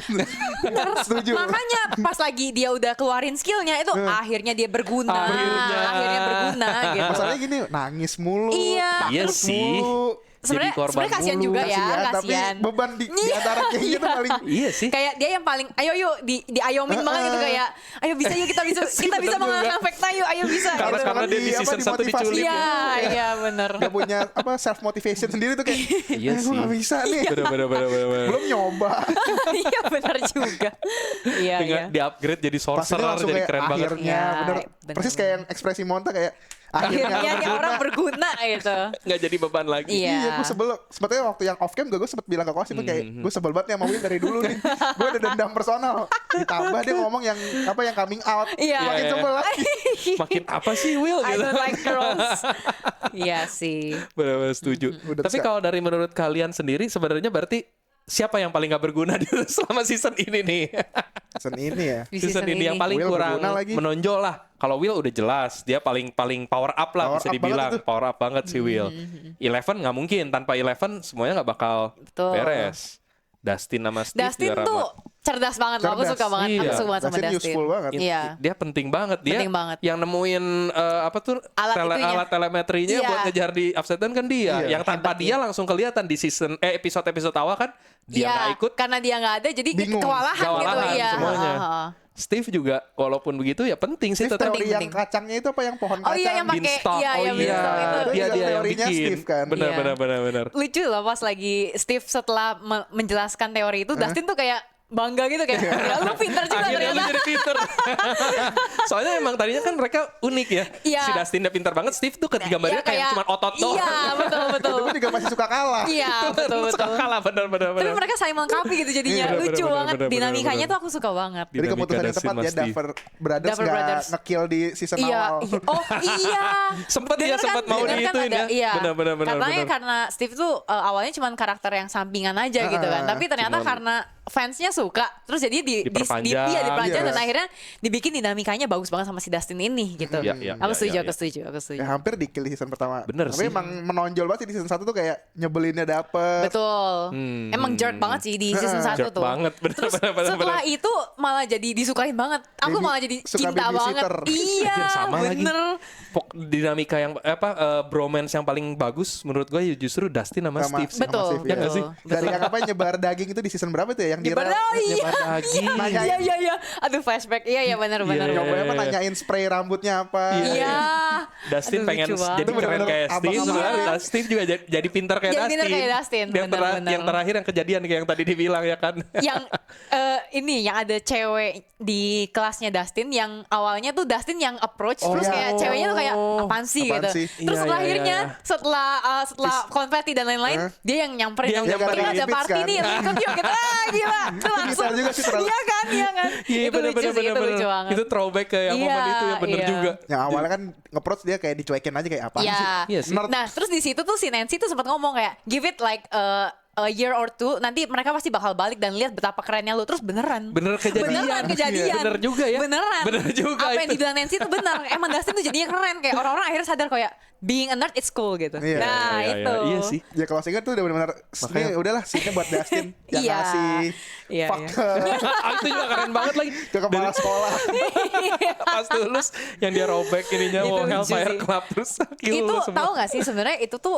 Setuju. Makanya pas lagi dia udah keluarin skillnya itu akhirnya dia berguna. Akhirnya. Akhirnya berguna gitu. Masalahnya gini, nangis mulu. Iya. Iya takut sih. mulu. Sebenarnya Jadi korban sebenarnya kasihan mulu. juga ya, Kasihan, tapi kasihan. beban di antara kayak gitu paling Iya sih. Kayak dia yang paling ayo yuk diayomin banget gitu kayak ayo bisa yuk kita bisa bener mengalahkan juga. Vecna yuk ayo bisa Karena gitu. karena dia di Apa, season 1 dimotivasi. diculik. Iya iya bener. gak punya apa self motivation sendiri tuh kayak Iya gue sih. gak bisa nih. Benar. Belum nyoba. Iya benar juga. Iya Dengan iya. di upgrade jadi Pas itu sorcerer langsung jadi kayak keren banget. akhirnya Iya, bener. bener, Persis bener. kayak yang ekspresi Monta kayak Akhirnya nih berguna. orang berguna gitu. Nggak jadi beban lagi. Iya. Iya, gue sebel. Sebetulnya waktu yang off cam gue sempet bilang ke Kosi kayak gue sebel banget nih sama Will dari dulu nih. Gue ada dendam personal. Ditambah dia ngomong yang apa yang coming out. Iya. Makin Iya, sebel lagi. Makin apa sih Will I gitu. don't like girls. Iya sih. Benar-benar setuju. Udah Tapi bisa. kalau dari menurut kalian sendiri sebenarnya berarti siapa yang paling gak berguna di selama season ini nih? Season ini ya. Di season ini yang paling Will kurang berguna lagi. menonjol lah. Kalau Will udah jelas, dia paling power up lah Power bisa up dibilang. banget itu. Power up banget si Will. Eleven nggak mungkin, tanpa Eleven semuanya nggak bakal Betul. beres. Dustin sama Steve Dustin juga tuh cerdas banget loh. Aku Cerdas. suka banget. Iya. Aku suka banget sama Dustin Dustin. useful banget. Iya. Dia penting banget. Dia Penting banget. yang nemuin apa tuh Alat itunya. alat telemetrinya Iya. buat ngejar di Upside Down kan dia. Iya. Yang tanpa Hebat dia langsung kelihatan di episode awal kan dia Iya, nggak ikut. karena dia nggak ada jadi Bingung. kewalahan gitu. Kewalahan Iya. semuanya. Heeh. Steve juga walaupun begitu ya penting sih Steve tetap. teori yang penting. kacangnya itu apa yang pohon Oh kacang? iya, yang pakai- Beanstalk. iya, Oh yang iya, beanstalk itu. Itu dia juga yang teorinya bikin. Steve kan. Benar Iya. benar. Lucu loh pas lagi Steve setelah menjelaskan teori itu, Dustin tuh kayak bangga gitu kayak ya lu pintar juga Akhirnya lu ternyata. jadi pinter. Soalnya emang tadinya kan mereka unik ya. Iya. Si Dustin dia pintar banget, Steve tuh gambarnya Iya, kayak cuma otot doang. Iya, betul. Itu pun juga masih suka kalah. Iya, betul. Suka kalah bener. Tapi mereka saling melengkapi gitu jadinya. Iya, Lucu bener, banget bener, dinamikanya bener. tuh aku suka banget. Jadi Dinamika keputusan yang Dustin tepat ya sama Steve. Duffer Brothers Duffer nggak Brothers. nge-kill di season Iya, awal. oh iya. Sempet ya, Bener sempet mau bener diituin ada, ya. Iya. Bener. Karena Steve tuh awalnya cuma karakter yang sampingan aja gitu kan. Tapi ternyata Cuman- karena fansnya suka, terus jadi Diperpanjang. diperpanjang Yes. dan akhirnya dibikin dinamikanya bagus banget sama si Dustin ini gitu. Iya, Aku setuju. Ya hampir di kill di season pertama. Bener Tapi sih. emang menonjol banget sih di season 1 tuh kayak nyebelinnya dapet. Betul. Emang jerk banget sih di season 1 Jerk tuh. banget, bener, Terus bener. setelah itu malah jadi disukain banget. Aku Baby- malah jadi suka cinta banget. babysitter. Iya, Anjir, sama lagi. bener. Dinamika yang bromance yang paling bagus menurut gue justru Dustin sama Sama- Steve sih. Sama Betul, Steve, ya. Ya nggak sih? Dari yang apa nyebar daging itu di season berapa tuh ya? Yang di Nyebar daging. Nyebar daging. Nanyain. Iya. Aduh flashback. Iya benar. Iya. Nyobain apa nanyain spray rambutnya apa. Iya. Dustin Aduh, pengen lucu banget. jadi Itu keren bener-bener kayak Steve, abang-abang sebenarnya banget. Steve juga jadi pintar kayak Jadi Dustin. pintar kayak Dustin, bener. Yang terakhir yang kejadian kayak yang tadi dibilang ya kan. Yang ini yang ada cewek di kelasnya Dustin yang awalnya tuh Dustin yang approach Oh, terus iya. kayak ceweknya tuh kayak apaan sih Apaan gitu. sih? Terus Iya, setelah iya, akhirnya iya. setelah konfeti dan lain-lain dia yang nyamperin Dia yang yang nyamperin. kita ada Beats party kan? nih ikut yuk gitu. Gila. Itu langsung. Bisa juga sih terlalu- Iya kan? Iya Itu lucu sih, itu lucu banget. Itu throwback ke yang momen itu ya bener Iya. juga. Yang awalnya kan nge-approach dia kayak dicuekin aja kayak apaan sih. Iya sih. Nerd. Nah, terus di situ tuh si Nancy tuh sempat ngomong kayak give it like a year or two nanti mereka pasti bakal balik dan lihat betapa kerennya lu. Terus beneran. Bener kejadian. Beneran kejadian. Bener juga ya. Beneran. Bener juga Apa yang itu. dibilang Nancy itu benar. Emang Dustin tuh jadinya keren kayak orang-orang akhirnya sadar kayak being a nerd it's cool gitu. Iya. Nah, Iya, itu. Iya sih. Ya kalau singa tuh udah benar-benar ini udahlah scene buat Dustin yang Iya. ngasih Iya, fuck iya. Itu juga keren banget lagi. ke kepala sekolah. Pas lulus yang dia robek ininya Itu wow, lucu Hellfire sih. Club terus kill Itu semua. tahu nggak sih sebenarnya itu tuh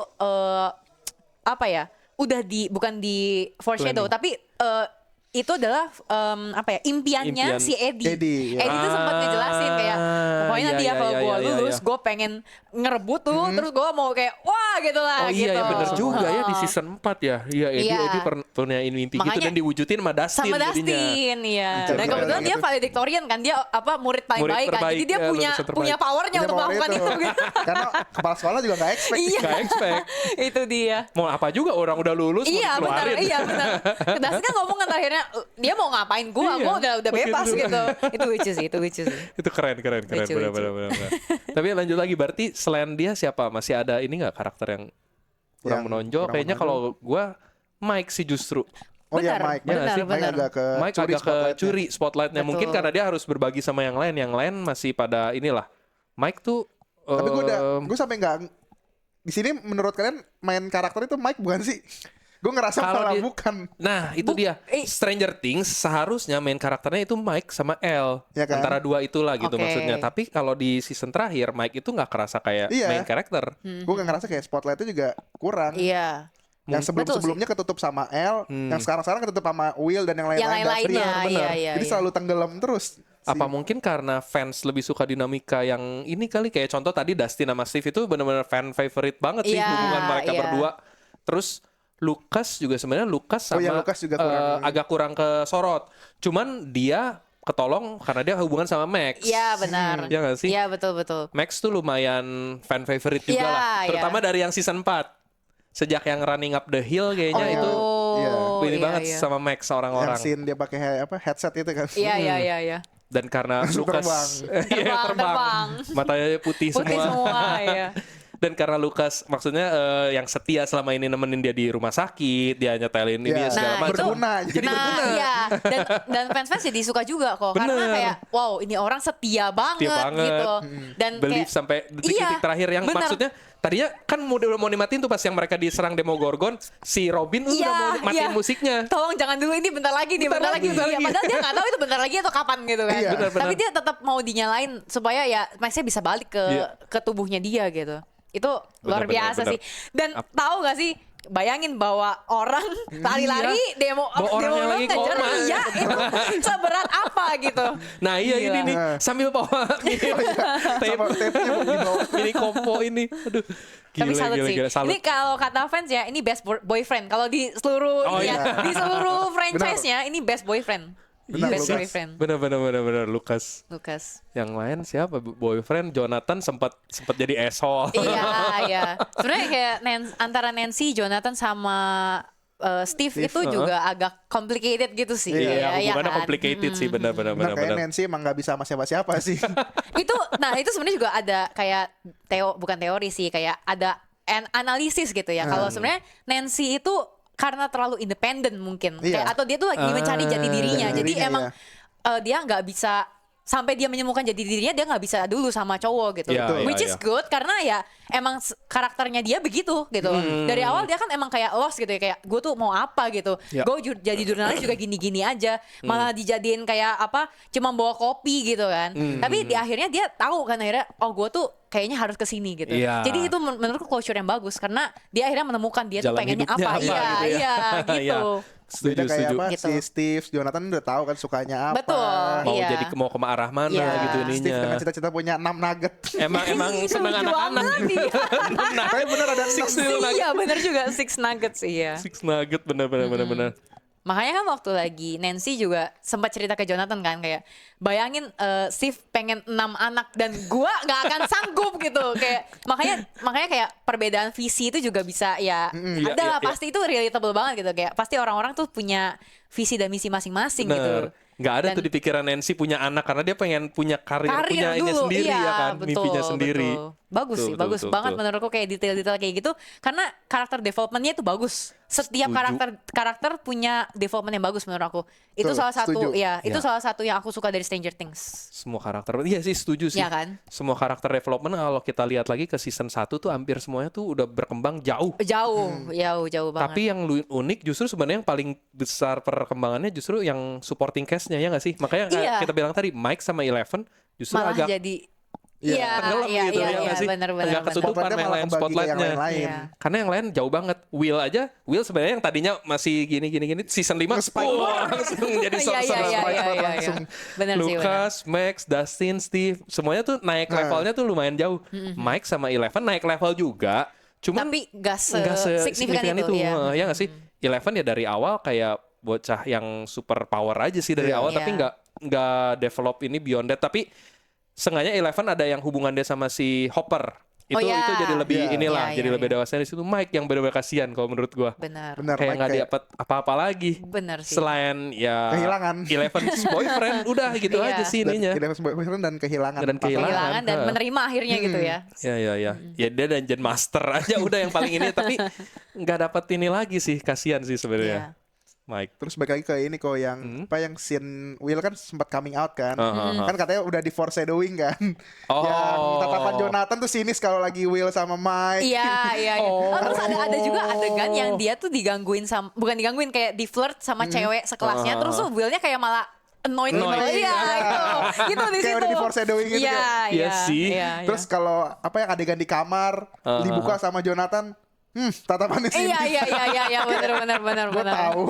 apa ya? Udah bukan di foreshadow tapi itu adalah impiannya Impian. si Eddie. Eddie, ya. Eddie tuh sempat ngejelasin kayak pokoknya nanti ya kalau gue lulus gue pengen ngerebut tuh terus gue mau kayak wah gitu lah Oh gitu. iya ya bener juga ya di season 4 ya. Iya Iya. Eddie punya mimpi gitu Makanya- dan diwujudin sama Dustin sama jadinya. Dustin iya. Betul, Dan kebetulan betul. dia valedictorian kan dia murid paling Murid baik kan. terbaik, Jadi dia ya, punya lulusan terbaik. punya powernya Punya untuk power melakukan itu gitu. Karena kepala sekolah juga gak expect. Iya. Gak expect. Itu dia. Mau apa juga orang udah lulus Iya mau benar, dikeluarin. iya benar. Dustin kan ngomong kan akhirnya dia mau ngapain gua udah bebas gitu. Itu lucu sih. Itu keren Lucu, bener, lucu. bener. Tapi lanjut lagi berarti selain dia siapa masih ada ini nggak karakter yang kurang Yang menonjol kurang kayaknya menonjol. kalau gua Mike sih justru Oh iya Benar, Mike. benar, Mike agak ke Mike curi agak ke spotlightnya. curi spotlightnya mungkin Betul. karena dia harus berbagi sama yang lain masih pada inilah Mike tuh Tapi gue sampai nggak di sini menurut kalian main karakter itu Mike bukan sih? Gue ngerasa Kalau malah di- bukan. nah itu dia Stranger Things seharusnya main karakternya itu Mike sama Elle Ya kan? antara dua itulah gitu Oke. maksudnya tapi kalau di season terakhir Mike itu nggak kerasa kayak Iya. main karakter Gue nggak ngerasa kayak spotlightnya juga kurang. Iya. Yang sebelum-sebelumnya ketutup sama El, yang sekarang ketutup sama Will dan yang lain-lain. Yang lain-lainnya, Dustin. iya. Jadi selalu tenggelam terus. apa mungkin karena fans lebih suka dinamika yang ini kali kayak contoh tadi Dustin sama Steve itu benar-benar fan favorite banget sih Iya, hubungan mereka iya. berdua. Terus Lucas juga sebenarnya Lucas Oh sama iya, Lucas juga kurang. agak kurang ke sorot. Cuman dia ketolong karena dia hubungan sama Max. Iya benar. Iya nggak sih? Iya betul. Max tuh lumayan fan favorite juga Iya, lah. Terutama iya. dari yang season 4. Sejak yang Running Up the Hill kayaknya itu Iya. ini iya, banget iya. sama Max Yang orang-orang. scene dia pakai headset itu kan. Iya. Dan karena Langsung Lucas Terbang. Terbang. matanya putih Putih semua ya. Dan karena Lucas maksudnya yang setia selama ini nemenin dia di rumah sakit, dia nyetelin ini Iya. segala Nah, macam. Berguna. Jadi berguna. Iya. Dan fans-fans jadi suka juga kok karena Bener. kayak wow ini orang setia banget, banget. gitu. Dan Believe kayak sampai detik-detik Iya, terakhir yang bener. maksudnya tadinya kan mau dimatiin tuh pas yang mereka diserang Demogorgon, si Robin udah mau matiin musiknya. Tolong jangan dulu ini bentar lagi nih, bentar lagi. bentar Iya, lagi. padahal dia nggak tahu itu bentar lagi atau kapan gitu kan. Iya. Benar. Tapi dia tetap mau dinyalain supaya ya Max-nya bisa balik ke Iya. ke tubuhnya dia gitu. Itu luar Benar, biasa benar. sih. Dan tahu gak sih bayangin bawa orang lari-lari demo Bawa orang demo yang lagi ngejar, koma. iya itu seberat apa gitu. Nah iya Gila. ini nih sambil bawa tape Sama tape-nya buat dibawa. mini kompo ini. Aduh. Tapi salut sih. Salut. Ini kalau kata fans ya, ini best boyfriend. Kalau di seluruh Oh, ini ya, iya. di seluruh franchise-nya ini best boyfriend. Benar, best Lucas. boyfriend. Benar Lucas. Lucas. Yang lain siapa? Boyfriend Jonathan sempat jadi asshole. Iya. Sebenarnya kayak antara Nancy, Jonathan sama Steve itu juga agak complicated gitu sih. Iya, ya hubungannya kan? complicated sih, benar. Nah, kayak Nancy emang gak bisa sama siapa-siapa sih. Itu sebenarnya juga ada kayak bukan teori sih, kayak ada analisis gitu ya. Kalau sebenarnya Nancy itu karena terlalu independen mungkin, Iya. kayak atau dia tuh lagi mencari jati dirinya. Jati Jadi dirinya, emang dia nggak bisa sampai dia menemukan jati dirinya, dia nggak bisa dulu sama cowok gitu. Iya, iya, Which is iya. good karena ya emang karakternya dia begitu gitu. Dari awal dia kan emang kayak lost gitu ya, kayak gue tuh mau apa gitu. Iya. Gue jadi jurnalis juga gini-gini aja, malah dijadiin kayak apa, cuma bawa kopi gitu kan. Tapi di akhirnya dia tahu kan akhirnya, oh gue tuh kayaknya harus kesini gitu. Iya. Jadi itu menurutku closure yang bagus karena dia akhirnya menemukan dia tuh Jalan pengennya hidupnya apa. apa Iya, gitu ya. iya gitu. Beda kayak apa Gitu. si Steve, Jonathan udah tahu kan sukanya apa. Betul. Mau Iya. jadi mau ke arah mana Iya. gitu Steve dengan ininya. cita-cita punya 6 nugget. Emang Ih, seneng lucu anak-anak. banget dia. Tapi bener ada Six 6. little nugget. Iya bener juga, Six Nuggets iya. Six nugget bener. Makanya kan waktu lagi Nancy juga sempat cerita ke Jonathan kan, kayak bayangin Steve pengen 6 anak dan gua nggak akan sanggup gitu. Kayak makanya kayak perbedaan visi itu juga bisa ya Iya, ada lah, iya. pasti itu relatable banget gitu. Kayak pasti orang-orang tuh punya visi dan misi masing-masing gitu. Bener. Nggak ada Dan- tuh di pikiran Nancy punya anak karena dia pengen punya karir punya ini dulu, sendiri iya, ya kan, betul, mimpinya sendiri. betul. Bagus Betul, sih, betul, bagus betul, banget betul. menurutku kayak detail-detail kayak gitu karena karakter developmentnya itu bagus. Setiap Setuju. karakter punya development yang bagus menurut aku. Itu Betul, salah satu setuju. ya, itu Ya. salah satu yang aku suka dari Stranger Things. Semua karakter, iya sih setuju sih. Iya kan? Semua karakter development kalau kita lihat lagi ke season 1 tuh hampir semuanya tuh udah berkembang jauh. Jauh banget. Tapi yang unik justru sebenarnya yang paling besar perkembangannya justru yang supporting cast-nya ya nggak sih? Makanya kayak Iya. kita bilang tadi Mike sama Eleven justru malah agak jadi tenggelam gitu, ya nggak sih? benar. Nggak ketutupan Spotlightnya main malah lain kebagi ke yang spotlightnya. lain-lain. Iya. Karena yang lain jauh banget. Will sebenarnya yang tadinya masih gini season 5 Nge-spike langsung jadi Iya, sorcerer. langsung. Benar sih, benar. Lucas, Max, Dustin, Steve, semuanya tuh naik levelnya tuh lumayan jauh. Mike sama Eleven naik level juga. Cuman Tapi nggak nggak signifikan itu ya. ya nggak sih? Eleven ya dari awal kayak bocah yang super power aja sih dari Iya. awal, Iya. tapi nggak develop ini beyond that. Tapi sengaja Eleven ada yang hubungan dia sama si Hopper. Oh, Itu iya. jadi lebih Iya. inilah, Iya, jadi iya, lebih iya. dewasa di situ. Mike yang benar-benar kasihan kalau menurut gua. Benar. Benar, Kayak Mike nggak kayak dapat apa-apa lagi. Benar sih. Selain ya Kehilangan. Eleven's boyfriend udah gitu Iya. aja sih ininya. boyfriend dan kehilangan. Dan Kehilangan dan Heeh. menerima akhirnya gitu ya. Ya. Ya dia Dungeon Master aja udah yang paling ini, tapi nggak dapat ini lagi sih, kasihan sih Iya. sebenarnya. Mike. Terus balik lagi ke ini kok yang apa yang scene Will kan sempat coming out kan. Heeh. Kan katanya udah di foreshadowing kan. Oh. Yang tatapan Jonathan tuh sinis kalau lagi Will sama Mike. Iya. Oh, terus ada juga adegan yang dia tuh digangguin sama, bukan digangguin, kayak di flirt sama cewek sekelasnya, terus tuh Will-nya kayak malah annoyed gitu. Annoyed. Iya, itu di Kayak situ. udah di foreshadowing gitu Iya, kan. Iya sih. Iya. Terus kalau apa yang adegan di kamar dibuka sama Jonathan, tatapannya sini. Iya, benar. Gue tahu.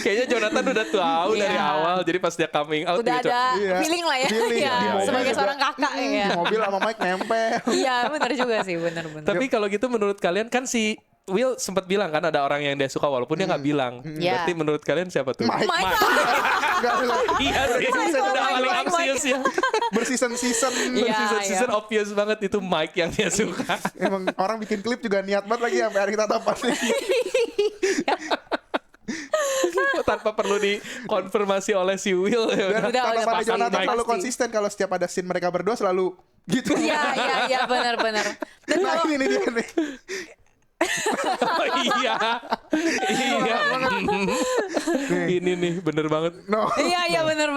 Kayaknya Jonathan udah tahu Iya. dari awal, jadi pas dia coming out Udah dia ada Iya. feeling lah ya. Feeling. Iya, Di mobil sebagai juga. seorang kakak ya. Di mobil sama Mike nempel. Iya, benar juga sih, benar. Tapi kalau gitu menurut kalian kan si Will sempat bilang kan ada orang yang dia suka walaupun dia nggak bilang. Iya. Berarti menurut kalian siapa tuh? Mike. Mike. Enggak Iya sih, udah paling Mike. obvious ya. berseason-season. Iya. Season obvious banget itu Mike yang dia suka. Emang orang bikin klip juga niat banget lagi sampai hari tatapannya. Tanpa perlu dikonfirmasi oleh si Will. Dan Udah tatapannya pasti, Jonathan udah selalu pasti. konsisten kalau setiap ada scene mereka berdua selalu gitu. Iya, benar. Dan Nah kalau ini dia nih. Oh, iya. Ini nih bener banget. No. Iya, benar.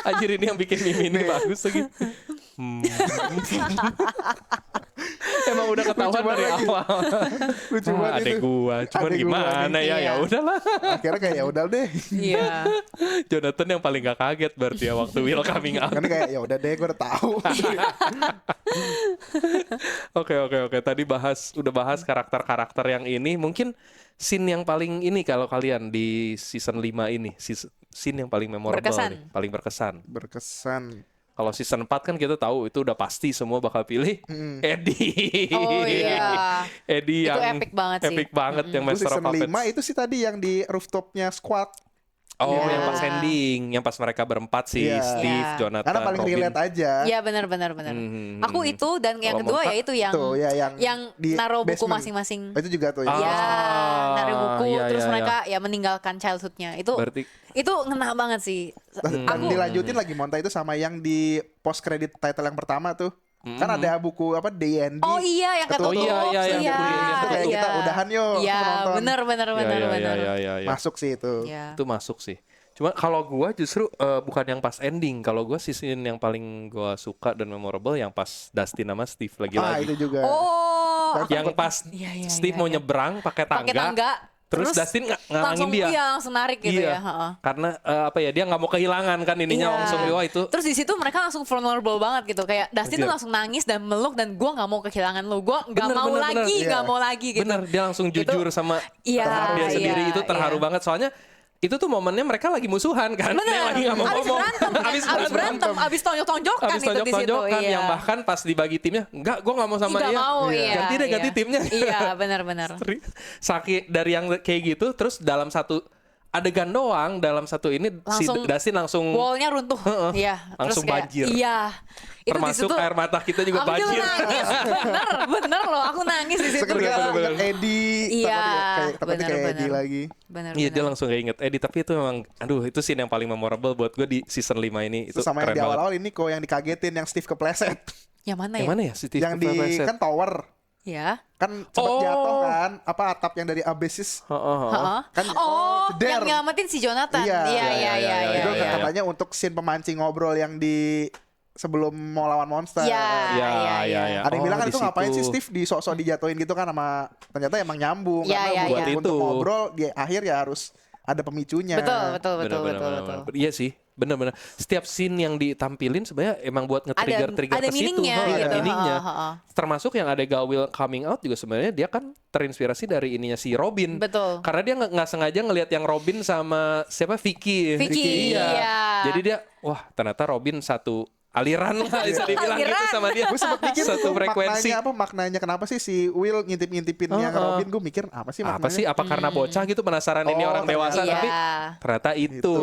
Anjir ini yang bikin meme ini bagus lagi. Emang udah ketahuan dari banget. awal. Lucu banget Adek itu. gua, cuman Adek gua gimana nih. ya, Iya. ya udahlah. Akhirnya kayak ya udah deh. Iya. Jonathan yang paling gak kaget berarti ya waktu Will coming out. Karena kayak ya udah deh, gue udah tahu. Oke. Tadi udah bahas karakter-karakter yang ini. Mungkin scene yang paling ini kalau kalian di season 5 ini, scene yang paling memorable Berkesan. nih, paling berkesan. Berkesan. Kalau season 4 kan kita tahu itu udah pasti semua bakal pilih Eddie. Oh iya. Eddie Itu yang epic banget sih. epic banget yang Gue Master of season Puppets. 5 itu sih tadi yang di rooftopnya squad. Oh, Iya. yang pas ending, yang pas mereka berempat sih, Iya. Steve, Iya. Jonathan, Karena paling Robin. relate aja. Iya benar. Aku itu dan yang Kalau kedua Monta, ya itu yang Tuh, ya, yang di naruh buku basement. masing-masing. Oh, itu juga tuh ya. Ya, naruh buku iya, terus iya, mereka ya meninggalkan childhoodnya. Berarti Itu ngena banget sih. Dan dilanjutin lagi Monta itu sama yang di post credit title yang pertama tuh. Kan ada buku apa D&D. Oh iya yang Ketutup. ketutup. Oh, iya, yang iya, buku D&D Itu kayak iya. kita udahan yuk Iya, nonton. benar. Iya. Masuk sih itu. Iya. Itu masuk sih. Cuma kalau gua justru bukan yang pas ending. Kalau gua scene yang paling gua suka dan memorable yang pas Dustin sama Steve Ah lagi-lagi. itu juga. Oh, Yang pas Iya, Steve mau nyebrang pakai pakai tangga. terus Dustin ngalangin langsung dia. Iya, langsung narik gitu Iya. ya. Heeh. Karena apa ya, dia nggak mau kehilangan kan ininya Iya. langsung wah itu. Terus di situ mereka langsung vulnerable banget gitu. Kayak Dustin tuh Bener. langsung nangis dan meluk dan gue nggak mau kehilangan lu. Gue nggak Bener, mau bener, lagi, bener. nggak Iya. mau lagi gitu. Bener, dia langsung jujur sama Iya, dia sendiri. iya, Itu terharu iya. banget soalnya itu tuh momennya mereka lagi musuhan kan. Bener. Dia lagi nggak mau Abis ngomong. abis berantem, abis tonjok-tonjokan Abis itu di situ. tonjok-tonjokan Iya. yang bahkan pas dibagi timnya, enggak, gue nggak mau sama Nggak dia. mau, iya. Ganti deh, ganti Iya. timnya. Iya, benar-benar. Sakit dari yang kayak gitu, terus dalam satu adegan doang, dalam satu ini Langsung si Dustin langsung Wallnya runtuh. Iya. Langsung terus kayak, banjir. Iya. Itu di termasuk situ. air mata kita juga Aku juga banjir. nangis. Bener loh. Aku nangis di situ. Seketika Gitu. ingat Eddie. Iya, Takutnya kayak Eddie bener. lagi. Bener, Iya, dia bener. langsung keinget Eddie, tapi itu memang aduh, itu scene yang paling memorable buat gue di season 5 ini. Itu Terus sama yang keren di banget. awal-awal ini kok yang dikagetin yang Steve kepleset. Yang mana ya? Yang mana ya? Si Steve Yang di kepleset? kan tower. Ya. Kan sempat Oh. jatuh kan. Apa atap yang dari Abesis. Heeh. Kan Oh, yang jeder. nyelamatin si Jonathan. Iya. Iya, iya, iya. Itu iya. katanya untuk scene pemancing ngobrol yang di sebelum mau lawan monster. Iya, Iya, iya, iya, iya. Ada yang Oh, bilang kan di itu ngapain situ. sih Steve di sok-sok dijatuhin gitu kan sama ternyata emang nyambung Iya, karena iya, buat iya. untuk Itu. ngobrol di akhir ya harus ada pemicunya. Betul. Bener. Iya sih, bener-bener. Setiap scene yang ditampilin sebenarnya emang buat nge-trigger Ada ke situ. meaningnya Ada gitu. meaningnya. Heeh. Termasuk yang ada Will coming out juga sebenarnya dia kan terinspirasi dari ininya si Robin. Betul. Karena dia nggak sengaja ngelihat yang Robin sama siapa Vicky. Vicky, iya. Jadi dia wah ternyata Robin satu aliran lah bisa dibilang gitu Aliran. sama dia. Gue sempet mikir satu tuh frekuensi. maknanya kenapa sih si Will ngintip-ngintipin yang Robin. Gue mikir apa sih maknanya. Apa sih? Apa karena bocah gitu penasaran ini Oh, orang dewasa ternyata. tapi Iya. ternyata itu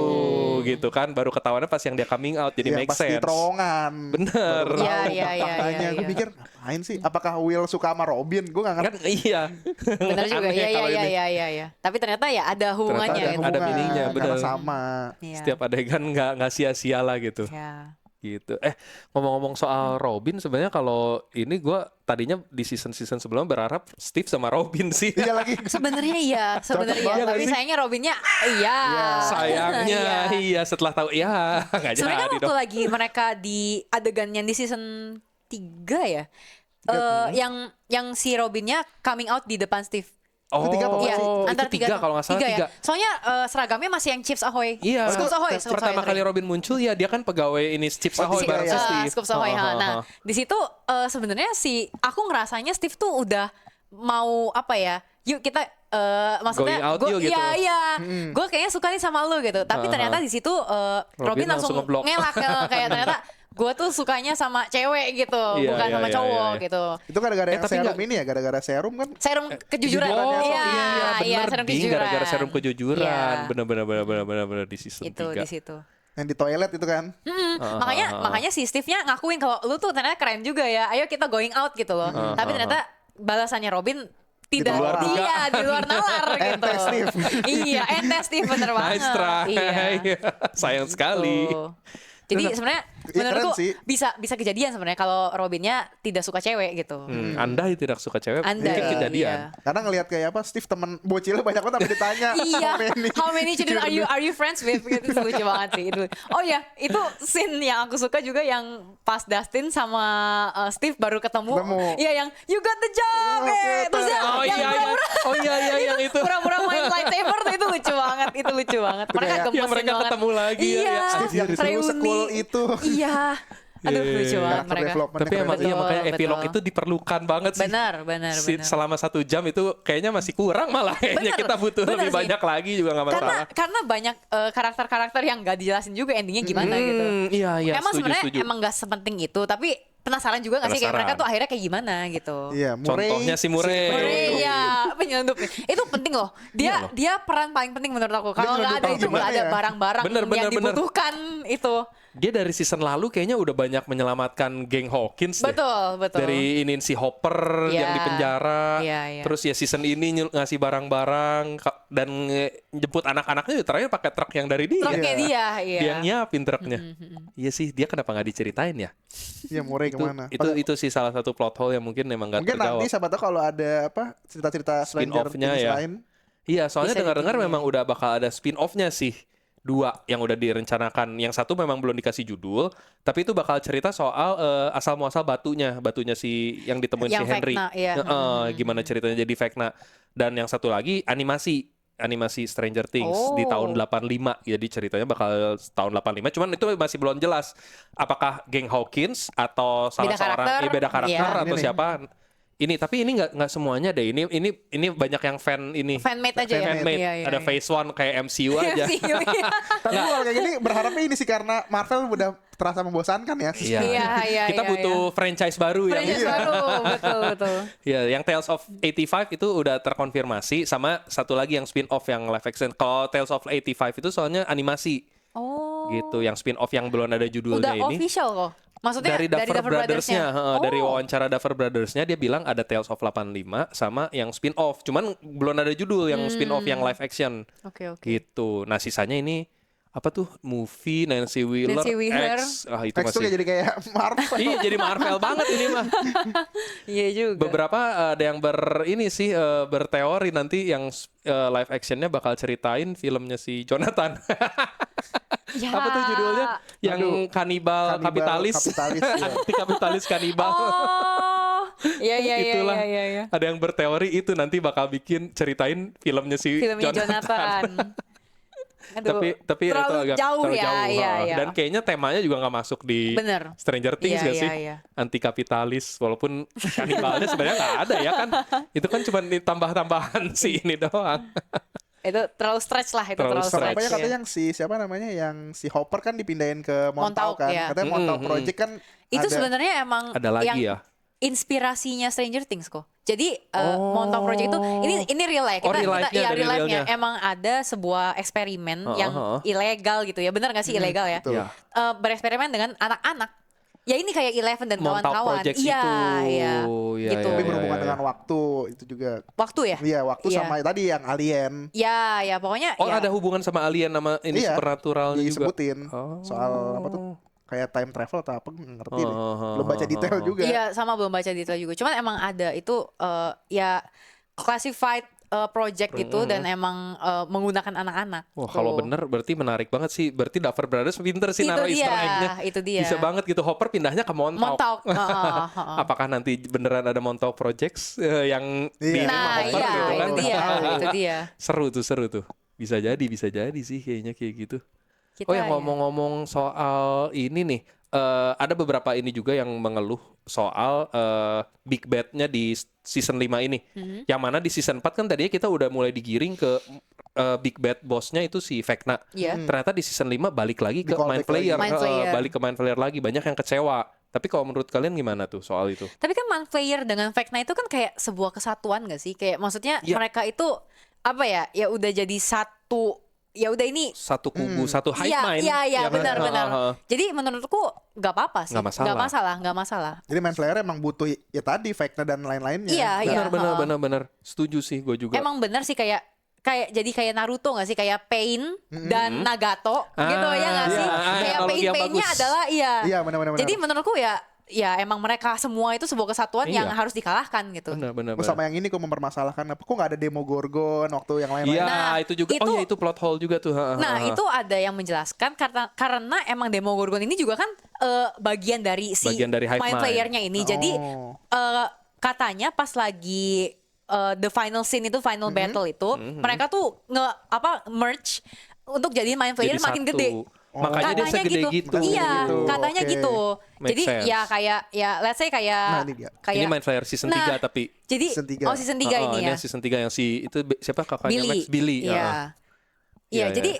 gitu kan baru ketahuannya pas yang dia coming out jadi Yang make pas di sense. terowongan. Bener. Baru Iya, tahu iya, iya, faktanya. iya, Gue iya. mikir ngapain sih? Apakah Will suka sama Robin? Gue gak ngerti. Kan iya. Benar juga. Aneh Iya, kalau ini. iya. Tapi ternyata ya ada hubungannya Ternyata gitu. ada meaningnya, karena bener. sama. Iya. Setiap adegan nggak sia-sia lah gitu. Ya. Gitu. Ngomong-ngomong soal Robin sebenarnya kalau ini gue tadinya di season sebelumnya berharap Steve sama Robin sih. Iya lagi. Sebenarnya iya, sebenarnya Cocok iya. banget Tapi sih. sayangnya Robinnya iya. Sayangnya Iya. iya setelah tahu ya nggak Sebenarnya kan jadi waktu dong. lagi mereka di adegan yang di season 3 ya. Yang si Robinnya coming out di depan Steve. Oh, Ketiga apa Iya, itu antara tiga kalau nggak salah tiga tiga. ya. Soalnya seragamnya masih yang Chips Ahoy. Iya. Scoops Ahoy. Pertama kali Robin muncul ya dia kan pegawai ini Chips Ahoy iya, bareng iya. si Steve. Scoops Ahoy. Nah, di situ sebenarnya aku ngerasanya Steve tuh udah mau apa ya? Yuk kita maksudnya Going out yuk gitu. Iya. Gue kayaknya suka nih sama lu gitu. Tapi ternyata di situ Robin langsung ngeblok. ngelak kayak ternyata gue tuh sukanya sama cewek gitu, Iya, bukan iya, sama iya, cowok iya. gitu. Itu gara-gara yang tapi serum nggak- ini ya, gara-gara serum kan. Serum kejujuran. Oh, iya, bener serum ding, kejujuran. gara-gara serum kejujuran. Iya. Bener di season Itu 3. di situ. Yang di toilet itu kan. Makanya si Steve-nya ngakuin kalau lu tuh ternyata keren juga ya. Ayo kita going out gitu loh. Tapi ternyata balasannya Robin tidak luar dia di luar nalar gitu. Ente Steve. Iya, ente Steve bener banget. Nice try. Iya. Sayang sekali. Tuh. Jadi Bener. sebenarnya Iya, menurutku keren sih. bisa kejadian sebenarnya kalau Robinnya tidak suka cewek gitu. Andai tidak suka cewek, Andai, mungkin kejadian. iya. Karena ngelihat kayak apa Steve temen bocilnya banyak banget sampai ditanya Iya, how many children Children. are you friends with? Gitu, itu lucu banget sih itu. Oh ya, itu scene yang aku suka juga yang pas Dustin sama Steve baru ketemu. Iya, yang you got the job. Oke, Terus tada. yang Oh iya, yang itu. pura-pura main lightsaber tuh itu lucu banget, itu lucu banget. Mereka kayak- gemesin yang mereka banget. ketemu lagi ya, Iya, ya. Steve yang dulu reuni. se-cool itu. Iya. Aduh, Iya, lucu iya, banget Karakter mereka. development Tapi emang Betul, iya makanya epilog betul. itu diperlukan banget sih. Benar. Selama 1 jam itu kayaknya masih kurang malah kayaknya Bener, kita butuh bener lebih sih. banyak lagi juga nggak masalah. Karena banyak karakter-karakter yang gak dijelasin juga endingnya gimana gitu. Iya, Emang sebenarnya setuju. emang gak sepenting itu, tapi penasaran juga gak sih kayak Penasaran. mereka tuh akhirnya kayak gimana gitu. Iya, Murray. Contohnya si Murray. Murray, ya penyeludup itu penting loh. Dia peran paling penting menurut aku. Kalau nggak ada nyelundup itu nggak gimana ada ya? barang-barang Bener, yang bener. dibutuhkan itu. Dia dari season lalu kayaknya udah banyak menyelamatkan geng Hawkins deh. Betul. Dari ini si Hopper Iya. yang di penjara, Iya. terus ya season ini ngasih barang-barang dan jemput anak-anaknya terakhir pakai truk yang dari dia. Truknya dia, iya. Dia nyiapin truknya. Iya sih, dia kenapa nggak diceritain ya? Iya, Murray kemana? Itu sih salah satu plot hole yang mungkin memang nggak Mungkin terjawab. nanti siapa tahu kalau ada apa cerita-cerita Stranger Spin-off-nya Things ya. lain. Iya, soalnya Bisa dengar-dengar dibikin, memang udah bakal ada spin-off-nya sih. 2 yang udah direncanakan. Yang satu memang belum dikasih judul, tapi itu bakal cerita soal asal muasal batunya si yang ditemuin Yang si Henry. Vecna, iya. Gimana ceritanya jadi Vecna. Dan yang satu lagi animasi Stranger Things di Oh. tahun 85. Jadi ceritanya bakal tahun 85. Cuman itu masih belum jelas apakah geng Hawkins atau salah Beda seorang karakter, beda karakter iya. atau Ini nih. siapa. Tapi ini nggak semuanya deh. Ini banyak yang fan ini. Fanmade aja ya. Fanmade. Iya, Ada Phase 1 kayak MCU aja. MCU, iya. Tapi kalau kayak gini berharapnya ini sih karena Marvel udah terasa membosankan ya. Iya, Kita iya, butuh franchise baru Franchise yang baru, betul. ya, yang Tales of 85 itu udah terkonfirmasi sama satu lagi yang spin-off yang live action. Kalau Tales of 85 itu soalnya animasi Oh. gitu, yang spin-off yang belum ada judulnya Udah ini. official kok. Maksudnya Dari Duffer Brothers-nya, dari Oh. wawancara Duffer Brothers-nya dia bilang ada Tales of 85 sama yang spin-off. Cuman belum ada judul yang spin-off yang live action. Oke. Gitu. Nah, sisanya ini apa tuh? Movie Nancy Wheeler, Nancy Wheeler. X. Itu X tuh masih. kayak jadi kayak Marvel. Iya, jadi Marvel banget ini mah. Iya juga. Beberapa ada yang berteori nanti yang live actionnya bakal ceritain filmnya si Jonathan. Ya. Apa tuh judulnya? Yang kanibal kapitalis. Kapitalis, ya. Anti kapitalis kanibal. Oh. Iya. Itulah. Ada yang berteori itu nanti bakal bikin ceritain filmnya si Filmnya Jonathan. Aduh, tapi itu terlalu agak jauh terlalu ya, jauh. iya. Dan kayaknya temanya juga nggak masuk di Bener. Stranger Things Iya, gak sih? iya. Anti kapitalis walaupun kanibalnya sebenarnya nggak ada ya kan? Itu kan cuma tambah-tambahan si ini doang. Itu terlalu stretch lah, itu Terlalu terlalu stretch. stretch. Apanya katanya ya. yang siapa namanya yang si Hopper kan dipindahin ke Montauk Montauk, kan. ya. Katanya Montauk Project kan Itu ada. sebenarnya emang Ada lagi yang ya? inspirasinya Stranger Things kok. Jadi Montauk Project itu ini real life. Oh, real life-nya, Iya, dari real life-nya. realnya. Emang ada sebuah eksperimen yang ilegal gitu ya. Benar nggak sih ilegal ya? betul. Iya. Bereksperimen dengan anak-anak. Ya ini kayak Eleven dan Montauk kawan-kawan. Project Iya, itu. iya. Iya, Gitu. Tapi iya, berhubungan iya. dengan waktu itu juga. Waktu ya? Iya, waktu Iya. sama tadi yang alien. Ya, pokoknya Oh, ya. ada hubungan sama alien nama ini Iya, supernaturalnya juga. disebutin Oh. soal apa tuh kayak time travel atau apa nggak ngerti deh. Oh. Belum baca detail juga. Iya, sama belum baca detail juga. Cuman emang ada itu ya classified project gitu dan emang menggunakan anak-anak. Wah, Tuh. kalau bener berarti menarik banget sih. Berarti Duffer Brothers pinter sih Itu naruh dia, easter egg-nya. itu dia. Bisa banget gitu. Hopper pindahnya ke Montauk. Montauk. Apakah nanti beneran ada Montauk Projects yang Iya. di Nah, Hopper iya, gitu kan? itu dia. Seru tuh. Bisa jadi sih kayaknya kayak gitu. Kita Oh, yang ya. ngomong-ngomong soal ini nih, ada beberapa ini juga yang mengeluh soal big bad-nya di season 5 ini. Mhm. Yang mana di season 4 kan tadinya kita udah mulai digiring ke big bad boss-nya itu si Vecna. Iya. Ternyata di season 5 balik lagi ke Di-callback Mind Flayer. lagi. Mind Flayer. Balik ke Mind Flayer lagi. Banyak yang kecewa. Tapi kalau menurut kalian gimana tuh soal itu? Tapi kan Mind Flayer dengan Vecna itu kan kayak sebuah kesatuan gak sih? Kayak maksudnya Iya. mereka itu apa ya? Ya udah jadi satu. Ya udah ini. Satu kubu, satu hive mind. Iya, ya kan? benar. Heeh. Jadi menurutku nggak apa-apa sih. Nggak masalah. Nggak masalah. Jadi Mind Flayer emang butuh ya tadi Vecna dan lain-lainnya. Iya, iya. Benar. Setuju sih gue juga. Emang benar sih kayak jadi kayak Naruto nggak sih, kayak Pain dan Nagato gitu ya nggak sih? Kayak analogi yang Pain-nya bagus. adalah Iya, benar-benar. Jadi menurutku ya emang mereka semua itu sebuah kesatuan yang Iya. harus dikalahkan gitu. Benar. Sama yang ini kok mempermasalahkan apa kok nggak ada Demogorgon waktu yang lain-lain. Iya, Nah, itu juga. Itu plot hole juga tuh. Nah, itu ada yang menjelaskan karena emang Demogorgon ini juga kan bagian dari Bagian dari hive mind mind. playernya ini. Jadi Oh. katanya pas lagi the final scene itu, final battle itu, mereka tuh merge untuk jadi mind player Jadi makin satu. gede. Makanya dia segede gitu. Iya, Gitu. katanya Oke. gitu. Make Jadi sense. ya kayak let's say kayak Nah, ini dia. kayak Ini Mind Flayer season 3 tapi. Jadi Season 3. season 3 ini ya. Ini season 3 yang siapa kakaknya Max? Billy. Iya. Iya, Iya, iya. jadi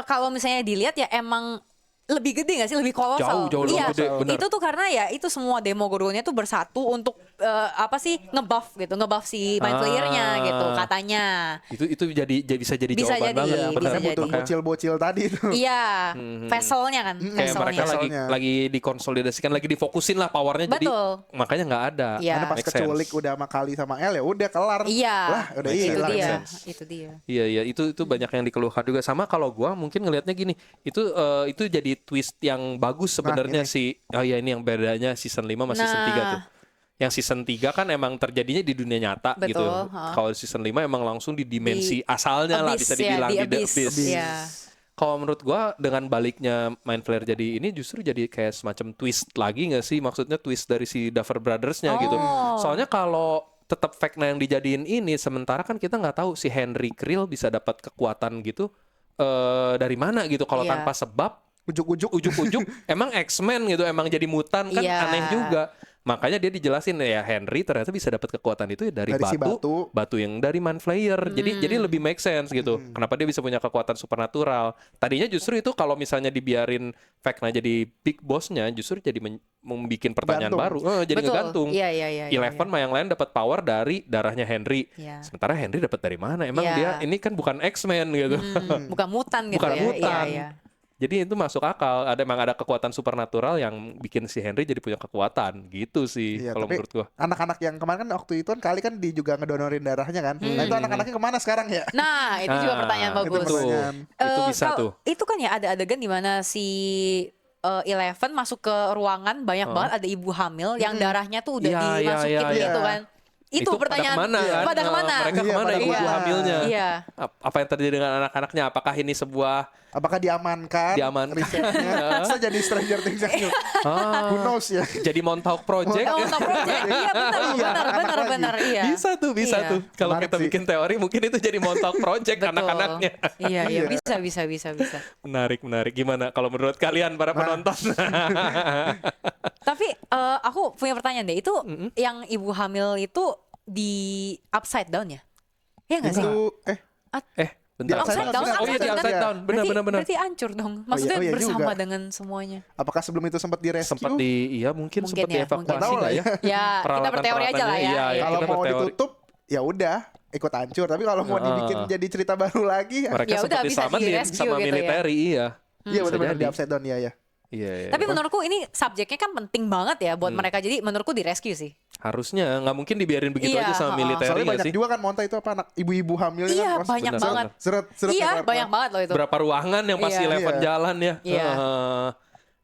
kalau misalnya dilihat ya emang lebih gede gak sih, lebih kolosal. Jauh lebih Iya, gede, benar. itu tuh karena ya itu semua Demogorgonnya tuh bersatu untuk ngebuff si mind playernya gitu katanya. Itu bisa jadi Bisa jawaban jadi, banget. bisa Benar jadi. butuh bocil-bocil tadi tuh. Iya, vesselnya kan, Kayak mereka Vesselnya. lagi dikonsolidasikan, lagi difokusin lah powernya. Jadi Betul. makanya nggak ada. Iya. Karena pas Make sense. keculik udah sama Kali sama El ya udah kelar. Iya, Lah, udah itu hilang. dia, sense. itu dia. Iya itu banyak yang dikeluhkan juga. Sama kalau gua mungkin ngelihatnya gini, itu jadi twist yang bagus sebenarnya ini yang bedanya season 5 sama season 3 tuh. Yang season 3 kan emang terjadinya di dunia nyata Betul, gitu. ha. Kalau season 5 emang langsung di dimensi asalnya lah Abyss, bisa dibilang ya, di The Abyss. Abyss. Iya. Kalau menurut gua dengan baliknya Mind Flayer jadi ini justru jadi kayak semacam twist lagi nggak sih? Maksudnya twist dari si Duffer Brothers-nya gitu. Oh. Soalnya kalau tetap Vecna yang dijadiin ini, sementara kan kita nggak tahu si Henry Krill bisa dapat kekuatan gitu dari mana gitu. Kalau Iya. tanpa sebab, Ujuk-ujuk. emang X-Men gitu, emang jadi mutan kan Iya. aneh juga. Makanya dia dijelasin ya Henry ternyata bisa dapat kekuatan itu ya dari Dari si batu yang dari Mind Flayer. Jadi lebih make sense gitu. Kenapa dia bisa punya kekuatan supernatural? Tadinya justru itu kalau misalnya dibiarin Vecna jadi big boss-nya justru jadi membuat pertanyaan Gantung. baru. Jadi Betul. ngegantung. Iya. Eleven mah yang lain dapat power dari darahnya Henry. Iya. Sementara Henry dapat dari mana? Emang Iya. dia ini kan bukan X-Men gitu. Bukan mutan gitu Bukan ya. mutan. Iya. Jadi itu masuk akal. Emang ada kekuatan supernatural yang bikin si Henry jadi punya kekuatan gitu sih Iya, kalau tapi menurut gua. anak-anak yang kemarin kan waktu itu kan Kali kan juga ngedonorin darahnya kan. Nah itu anak-anaknya kemana sekarang ya? Nah, itu juga pertanyaan Itu bagus. pertanyaan. Itu bisa tuh. Itu kan ya ada adegan di mana si Eleven masuk ke ruangan, banyak banget ada ibu hamil yang darahnya tuh udah Iya, dimasukin iya. gitu kan. Itu pertanyaan pada kemana kan? pada kemana? Mereka Iya, kemana pada ibu kemana? hamilnya? Iya. Apa yang terjadi dengan anak-anaknya? Apakah ini sebuah Apakah diamankan? Diamankan. Risetnya. Bisa jadi Stranger Things yang Who knows ya? jadi Montauk Project? Oh, Montauk Project. Iya Iya, benar. Iya. Bisa Iya. tuh. Kalau Menarik kita sih. bikin teori mungkin itu jadi Montauk Project Betul. anak-anaknya. Iya, Iya. bisa. Menarik. Gimana kalau menurut kalian para penonton? Tapi aku punya pertanyaan deh. Itu yang ibu hamil itu di upside down ya? Iya nggak sih? Itu Bentar. Upside down, Oh iya di upside upside down. down. Benar. Berarti hancur dong. Maksudnya iya bersama juga. dengan semuanya. apakah sebelum itu sempat direscue? Sempat mungkin sempat ya, dievakuasi mungkin. Tahu lah nggak ya. Ya, kita berteori aja lah ya. Iya, Iya. Kalau kita mau berteori. ditutup ya udah ikut hancur. Tapi kalau mau dibikin jadi cerita baru lagi, Mereka Ya udah, sempat bisa diselamatin di-rescue sama gitu ya. militeri, iya. iya Bisa benar-benar jadi. di upside down ya. Iya. Tapi menurutku ini subjeknya kan penting banget ya buat mereka. Jadi menurutku di rescue sih. Harusnya nggak mungkin dibiarin begitu Iya, aja sama militer Soalnya nggak banyak sih? juga kan Monta itu apa anak ibu-ibu hamil Iya, kan. banyak benar, banget. Seret Iya, banyak banget loh itu. Berapa ruangan yang pasti Iya. Eleven Iya. jalan ya? Iya.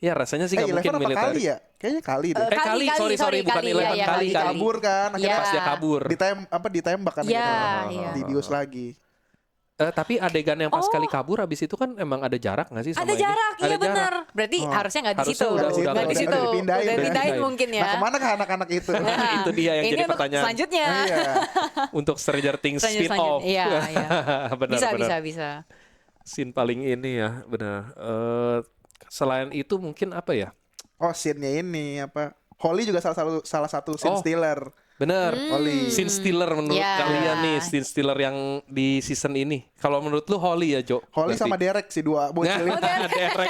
Ya rasanya sih nggak mungkin Eleven apa militer. Kali ya? Kayaknya Kali deh. Kali, sorry, bukan Kali, Eleven, iya, Kali. Kabur kan, Iya. akhirnya Pas dia kabur. ditembak kan Iya, gitu. iya. Dibius lagi. Tapi adegan yang pas Oh. kali kabur habis itu kan emang ada jarak nggak sih sama Ada ini? jarak, Ada iya benar. Berarti harusnya nggak di Harusnya situ. udah Nggak di udah situ. dipindahin. Udah Udah dipindahin dipindahin. mungkin ya. Nah kemana ke anak-anak itu? Nah, Itu dia yang ini jadi untuk pertanyaan. selanjutnya. Iya. Untuk Stranger Things Selanjut- spin-off. Iya. Benar. Bisa. Scene paling ini ya, benar. Selain itu mungkin apa ya? Oh scene-nya ini apa? Holly juga salah satu scene Oh. stealer. Bener, Holly. scene stealer menurut Ya. kalian nih, scene stealer yang di season ini. Kalau menurut lu Holly ya, Jo? Holly sama Derek sih dua bocil ini. Derek.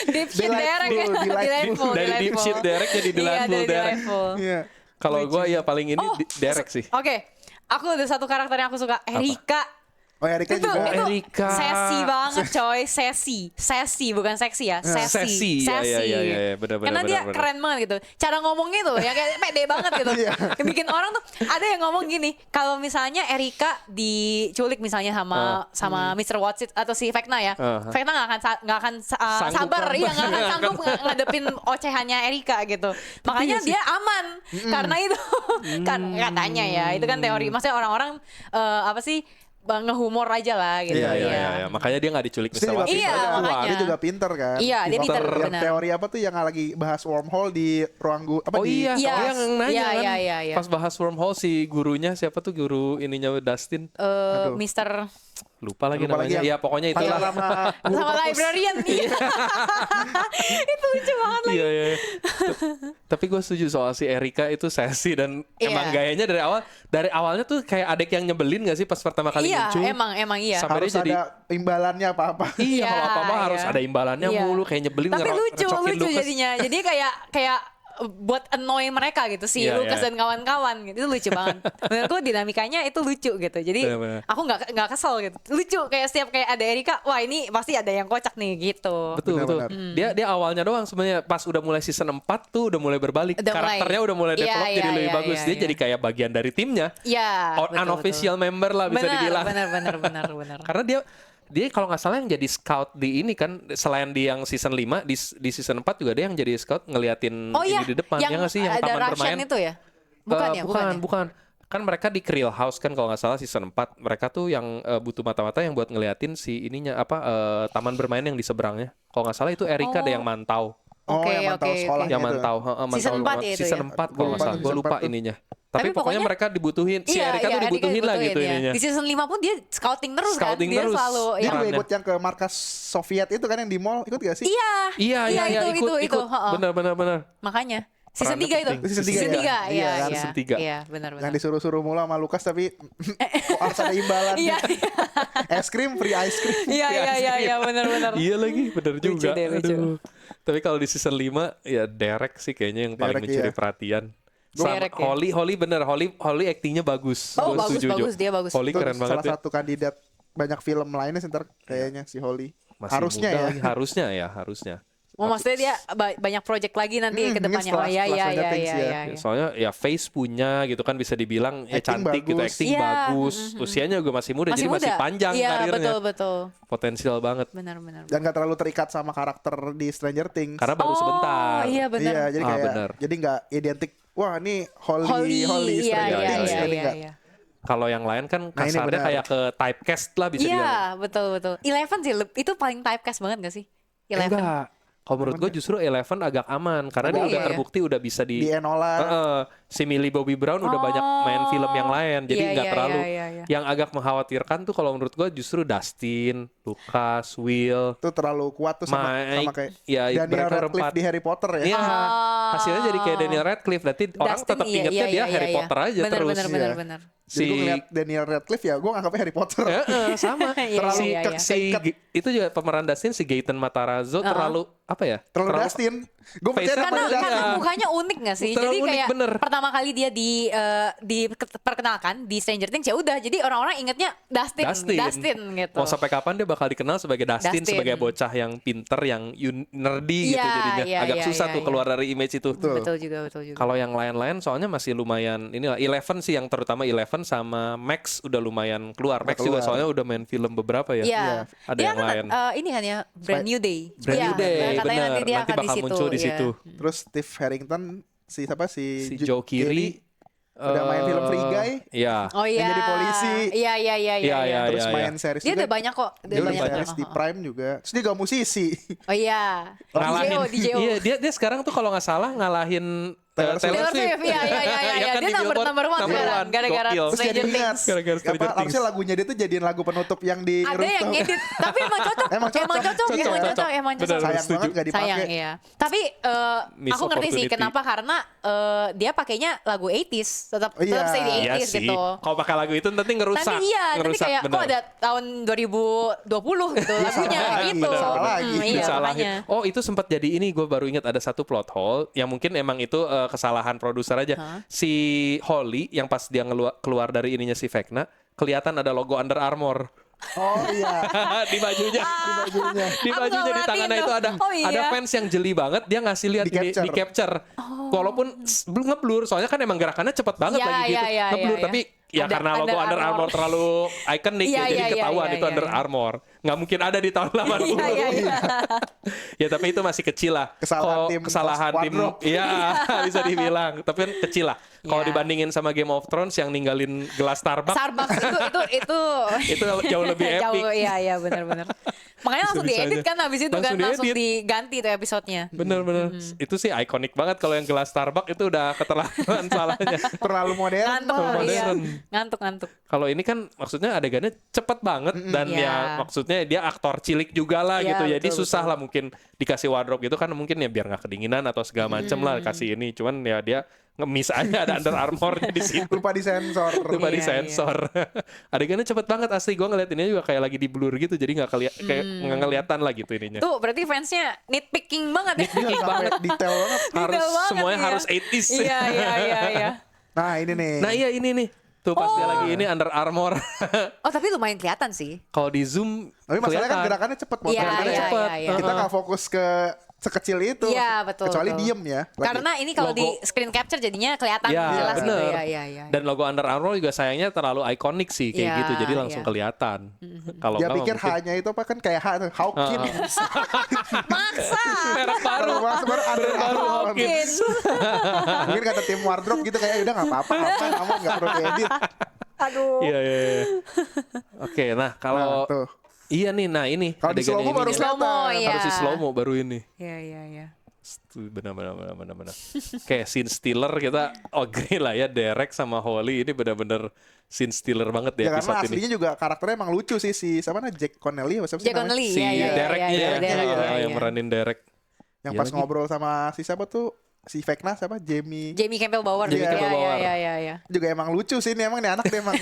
Deep shit Derek. Delightful. Dari deep shit Derek jadi delightful Iya, Derek. delightful. Iya. Kalau gua ya paling ini Oh, Derek sih. Oke, aku ada satu karakter yang aku suka, Erika. Oh Erika Itu juga. Erika. sesi banget coy, sesi bukan seksi ya, Sesi, ya, benar. Karena dia keren banget gitu, cara ngomongnya tuh ya kayak pede banget gitu, Iya. yang bikin orang tuh ada yang ngomong gini, kalau misalnya Erika diculik misalnya sama Mr. Watsit atau si Vecna ya, Vecna nggak akan Sanggup sabar, kan? iya nggak akan sanggup ngadepin ocehannya Erika gitu, makanya dia aman karena itu kan katanya ya, itu kan teori, maksudnya orang-orang apa sih ngehumor aja lah gitu. Iya. Makanya dia nggak diculik Terus dia Mr. juga Watson. Iya, pinter, makanya. Dia juga pinter kan. Iya, dia pinter, Yang benar. teori apa tuh yang lagi bahas wormhole di ruang guru apa Oh di iya, Iya. yang nanya Iya, kan iya. pas bahas wormhole si gurunya siapa tuh guru ininya Dustin, Aduh. Mister lupa lagi Lupa lagi namanya. yang Ya pokoknya itulah. sama guru sama perpus. librarian iya. Itu lucu banget lagi. Iya. Tapi gue setuju soal si Erika itu sesi dan Iya. emang gayanya dari awalnya tuh kayak adek yang nyebelin gak sih pas pertama kali Iya, muncul? emang iya. Sampai Harus dia jadi ada imbalannya apa-apa. iya, Iya, kalau apa-apa harus iya. ada imbalannya Iya. mulu kayak nyebelin Tapi lucu ngecokin Lucas. jadinya. Jadi kayak buat annoy mereka gitu si Iya, Lucas iya. dan kawan-kawan gitu. Itu lucu banget. Menurutku dinamikanya itu lucu gitu. Jadi Benar-benar. aku nggak kesel gitu. Lucu kayak setiap kayak ada Erika, wah ini pasti ada yang kocak nih gitu. Betul. Benar-benar. Dia awalnya doang sebenarnya pas udah mulai season 4 tuh udah mulai berbalik. Udah mulai. Karakternya udah mulai Iya, develop jadi iya, lebih iya, bagus. iya, Dia iya. jadi kayak bagian dari timnya. Iya. betul, Unofficial member lah bisa benar, dibilang. Benar. Karena dia kalau nggak salah yang jadi scout di ini kan selain di yang season 5 di season 4 juga dia yang jadi scout ngeliatin Oh iya, ini di depan yang ya nggak sih yang ada taman Russian bermain. itu ya? Bukan ya? Bukan. Kan mereka di Krill House kan kalau nggak salah season 4 mereka tuh yang butuh mata-mata yang buat ngeliatin si ininya taman bermain yang di seberangnya. Kalau nggak salah itu Erika ada yang mantau. Oh, Oke, yang mantau oke, sekolahnya Yang itu. mantau, Season 4 ya itu season ya? 4 kalau nggak salah. Gue lupa ininya. Tapi pokoknya mereka dibutuhin. Si Erika tuh dibutuhin lah gitu ya. ininya. Di season 5 pun dia scouting terus Scouting kan. Dia terus. selalu Dia juga Perannya. ikut yang ke markas Soviet itu kan yang di mall, ikut gak sih? Iya. Iya, ikut. heeh. Benar. Makanya season Perannya 3 itu. penting. Season tiga ya? Iya, Iya, kan, season 3. Iya, benar. Yang disuruh-suruh mulu sama Lukas tapi kok harus ada imbalan. Iya. Es krim, free ice cream. Iya, benar. Iya lagi, benar Lucu juga. deh, lucu. Aduh. Tapi kalau di season 5 ya Derek sih kayaknya yang paling Derek, mencuri iya. perhatian. Sama Derek, ya. Holly actingnya bagus. Oh, Gua bagus, setuju, Jo. bagus, dia bagus. Holly Itu keren banget salah ya. satu kandidat banyak film lainnya sih ntar kayaknya si Holly. Masih Harusnya muda ya. lagi, harusnya. Oh, maksudnya dia banyak project lagi nanti ke mungkin depannya. setelah Oh iya. Stranger Things ya. Ya, soalnya ya face punya gitu kan bisa dibilang ya Acting cantik gitu, bagus. acting Iya, bagus. Usianya juga masih muda jadi masih panjang Iya, karirnya. betul. Potensial banget. Benar. Dan gak terlalu terikat sama karakter di Stranger Things. Karena baru sebentar. Oh, iya benar. Iya, jadi kayak benar. jadi nggak identik. Wah, ini Holly Iya, Stranger iya, Things. iya, Jadi nggak. Kalau yang lain kan Nah, ini kasarnya benar. kayak ke typecast lah bisa dibilang. Iya, betul. Eleven sih, itu paling typecast banget gak sih? Eleven. Enggak. Kalau menurut gue justru Eleven agak aman karena dia Oh, udah iya. terbukti udah bisa Di Enola. si Millie Bobby Brown udah banyak main film yang lain jadi Iya, nggak iya, terlalu. iya. Yang agak mengkhawatirkan tuh kalau menurut gue justru Dustin, Lucas, Will, Itu terlalu kuat tuh sama Mike. kayak Ya, Daniel mereka Radcliffe berempat. di Harry Potter ya. Iya, hasilnya jadi kayak Daniel Radcliffe. Berarti orang Dustin, tetap ingetnya dia Harry Potter aja terus. Bener. Jadi gue ngeliat Daniel Radcliffe ya, gue nganggapnya Harry Potter. Sama. Iya, Terlalu iya, iya. Itu juga pemeran Dustin si Gaten Matarazzo terlalu apa ya? Terlalu Dustin. Gue percaya Face-nya sama terlalu- Karena Iya. mukanya unik gak sih? Terlalu Jadi unik, kayak bener. pertama kali dia diperkenalkan di Stranger Things ya udah. Jadi orang-orang ingetnya Dustin gitu. Mau sampai kapan dia bakal dikenal sebagai Dustin, Dustin. sebagai bocah yang pinter, yang nerdy gitu Iya, jadinya. iya, Agak iya, susah iya, tuh iya. keluar dari image itu. Betul juga. Kalau yang lain-lain soalnya masih lumayan inilah Eleven sih yang terutama Eleven sama Max udah lumayan keluar. Max juga keluar. soalnya udah main film beberapa ya. Iya. Ada Dia yang kan, lain. ini kan ya Brand New Day. Brand Iya, New Day, katanya bener. nanti dia Nanti akan bakal muncul di iya. situ. Terus Steve Harrington si Joe Keery udah main film Free Guy. Iya. Oh iya. Yang jadi polisi. Iya. Iya, Terus iya, main series Dia juga. udah banyak kok. Dia udah banyak. series di Prime juga. Terus dia gak musisi. Oh iya. Ngalahin. DJO. Iya, dia sekarang tuh kalau nggak salah ngalahin Taylor Taylor Swift, iya. Iya kan, Dia di number Billboard one sekarang. Gara-gara Gokil. Terus jadi Stranger ingat Things. Gara-gara Stranger apa, Things. harusnya lagunya dia tuh jadiin lagu penutup yang di Ada yang rooftop. ngedit, tapi emang cocok. Emang cocok. Emang Benar, cocok. Sayang setuju. banget gak dipakai. Sayang iya. Tapi Miss aku ngerti sih opportunity. kenapa karena dia pakainya lagu 80s, tetap Oh, iya. stay di Iya 80s sih. gitu. Kalau pakai lagu itu nanti ngerusak. Nanti nanti kayak kok ada tahun 2020 gitu lagunya lagi, gitu. salah lagi. Iya, Disalahin. makanya. Oh itu sempat jadi ini gue baru ingat ada satu plot hole yang mungkin emang itu kesalahan produser aja. Si Holly yang pas dia keluar dari ininya si Vecna kelihatan ada logo Under Armour. Oh iya. Di bajunya. Di bajunya. Di Aku bajunya nggak di tangannya merhatiin itu tuh. ada Oh, iya. ada fans yang jeli banget, dia ngasih lihat di capture. Walaupun ngeblur, soalnya kan emang gerakannya cepet banget Iya, lagi gitu. iya, iya, Ngeblur, iya. tapi ya Ada karena logo Under Armour terlalu ikonik Iya, ya, jadi iya, iya, ketahuan iya, itu iya, Under iya. Armour. Nggak mungkin ada di tahun 80. Iya, iya, iya. Ya tapi itu masih kecil lah. Kesalahan tim Kesalahan tim, iya bisa dibilang. Tapi kan kecil lah. Kalau Iya. dibandingin sama Game of Thrones yang ninggalin gelas Starbucks, Starbucks itu itu jauh lebih epic. jauh, iya benar-benar. Makanya langsung Bisa-bisanya. diedit kan habis itu kan Langsung langsung diedit. diganti tuh episodenya. Bener-bener. Itu sih ikonik banget kalau yang gelas Starbucks itu udah keterlaluan salahnya. Terlalu modern. Ngantuk, Mas. iya. modern. Ngantuk. Kalau ini kan maksudnya adegannya cepet banget dan Iya. ya maksudnya dia aktor cilik juga lah Iya, gitu. Jadi betul, susah lah mungkin dikasih wardrobe gitu kan mungkin ya biar nggak kedinginan atau segala macem lah kasih ini. Cuman ya dia ngemis aja ada Under Armour-nya di situ. Lupa disensor. Lupa Iya, disensor. Adegannya cepet banget asli. Gue ngeliatinnya juga kayak lagi di blur gitu. Jadi nggak kayak nggak ngeliatan lah gitu ininya. Tuh berarti fansnya nitpicking banget ya. Iya, sampai detail banget. Harus detail banget semuanya ya. harus 80s. Iya. Nah ini nih. Nah iya ini nih. Tuh pas dia lagi ini Under Armour. Oh tapi lumayan kelihatan sih. Kalau di zoom Tapi masalahnya kan kelihatan. gerakannya cepet. Iya, Gerakannya iya, cepet. iya, iya. Kita nggak fokus ke sekecil itu. Iya betul. Kecuali betul. diem ya. Lagi. Karena ini kalau di Logo. screen capture jadinya kelihatan Ya, jelas gitu. bener. Iya. Dan logo Under Armour juga sayangnya terlalu ikonik sih kayak Iya, gitu. Jadi langsung iya. kelihatan. Kalau Dia nggak pikir mungkin H-nya itu apa kan kayak H tuh, Hawkins. Maksa. merek baru. Baru Under Armour. Hawkins. Mungkin kata tim wardrobe gitu kayak udah nggak apa-apa, kamu nggak perlu diedit. Aduh. Iya. Oke, nah Nah, kalau tuh. iya nih, nah ini Kalau di adegan slow-mo ini baru nih. Slow-mo, kelihatan. iya. Harus di slow mo baru ini. Iya. Benar. Kayak scene stealer kita agree lah ya, Derek sama Holly ini benar-benar scene stealer banget di Ya karena episode ini. aslinya juga karakternya emang lucu sih si siapa namanya Jack Connelly apa siapa sih Jack namanya? Connelly. Si Iya, Dereknya iya, ya, Derek, yang iya. meranin Derek. Yang Iya pas lagi. ngobrol sama si siapa tuh si Vecna siapa Jamie Jamie Campbell Bower. Jamie Campbell Bower. Iya. juga emang lucu sih ini emang nih anak dia emang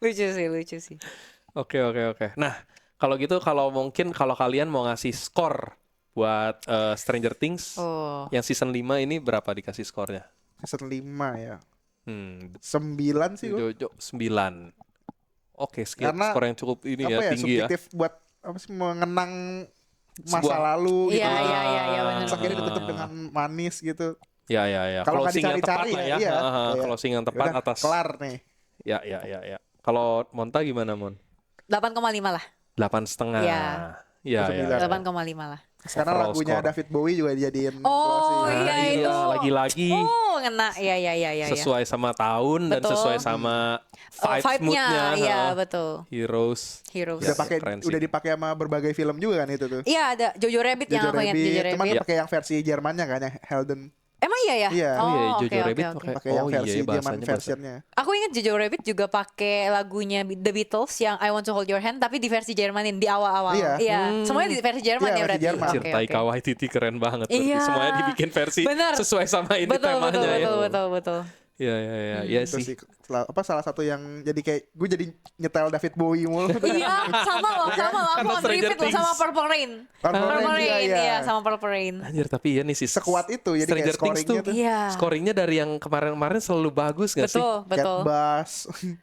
Lucu sih. Oke. Nah, kalau gitu kalau kalian mau ngasih skor buat Stranger Things Oh. yang season 5 ini berapa dikasih skornya? season 5 ya 9 sih gua. Jojo 9. Oke, Karena skor yang cukup ini apa ya, ya tinggi ya. subjektif buat apa sih mengenang masa Sebuah- lalu gitu. Iya, benar. Terus akhirnya ditutup dengan manis gitu. Ya. Kalau nggak Closing yang tepat dicari-cari lah ya, ya. iya. Haha, Kayak, closing yang tepat Yaudah, atas. kelar nih. Ya. Kalau Monta gimana, Mon? 8,5 lah. 8,5. Iya. Ya. 9. 8,5 lah. Sekarang Overall lagunya score. David Bowie juga dijadiin Oh, closing. iya, itu. lagi-lagi Oh, ngena. Iya. sesuai sama tahun dan Betul. sesuai sama Vibe-nya. mood-nya. Iya, ha. betul. Heroes. Heroes. Udah pakai keren sih. udah dipakai sama berbagai film juga kan itu tuh. Iya, ada Jojo Rabbit yang aku ingat. Jojo cuman Rabbit. pakai yang versi Jermannya kan ya, Helden. Emang iya ya? Iya. Oh iya, oke, Jojo oke, Rabbit oke. Pakai yang Oh, versi iya, Jerman bahasanya versionnya. Aku ingat Jojo Rabbit juga pakai lagunya The Beatles yang I Want to Hold Your Hand tapi di versi Jermanin di awal-awal. Iya. Semuanya di versi Jerman Iya, ya versi berarti. Jerman. Oke, Cintai oke. Kawai Titi keren banget. berarti. Iya. Semuanya dibikin versi Bener. sesuai sama ini Betul, temanya ya. betul. Iya. Iya Itu sih. sih salah satu yang jadi kayak gue jadi nyetel David Bowie mulu. Iya, sama loh. Aku Sama on Stranger repeat loh sama Things. Purple Rain. Purple Rain, iya. Sama Purple Rain. Anjir, tapi ya nih sih. Sekuat itu, jadi kayak Stranger Things tuh. scoringnya tuh. Iya. Scoringnya dari yang kemarin-kemarin selalu bagus gak sih? Betul. Cat Bass.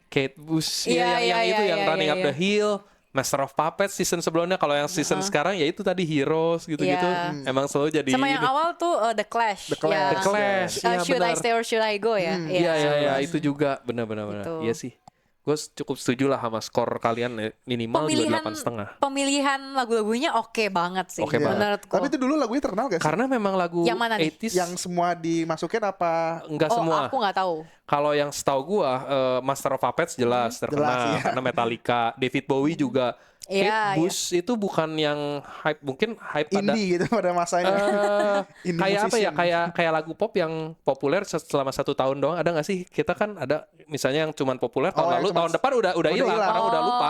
Kate Bush Iya, yang iya, itu yang iya, Running iya, Up the Hill, Master of Puppets season sebelumnya. Kalau yang season sekarang ya itu tadi Heroes gitu-gitu. Iya. Emang selalu jadi Sama yang ini. awal tuh The Clash. The Clash. yang, The Clash, iya, Should I benar. Stay or Should I Go ya? Iya, itu juga benar. Gitu. Iya sih. Gue cukup setuju lah sama skor kalian minimal juga 8,5. Pemilihan lagu-lagunya oke banget sih Oke banget. menurutku. Tapi itu dulu lagunya terkenal gak sih? Karena memang lagu Yang mana nih? 80s Yang semua dimasukin apa? enggak semua. Aku nggak tahu. Kalau yang setahu gua Master of Puppets jelas terkenal Jelas, iya. karena Metallica, David Bowie juga. Iya, Kate Bush itu bukan yang hype, mungkin hype pada Indie gitu pada masanya. Indie kayak apa ya, musician. kayak lagu pop yang populer selama 1 tahun doang, ada nggak sih? Kita kan ada misalnya yang cuman populer tahun Oh, yang lalu, cuman tahun depan udah hilang, hilang. orang udah lupa.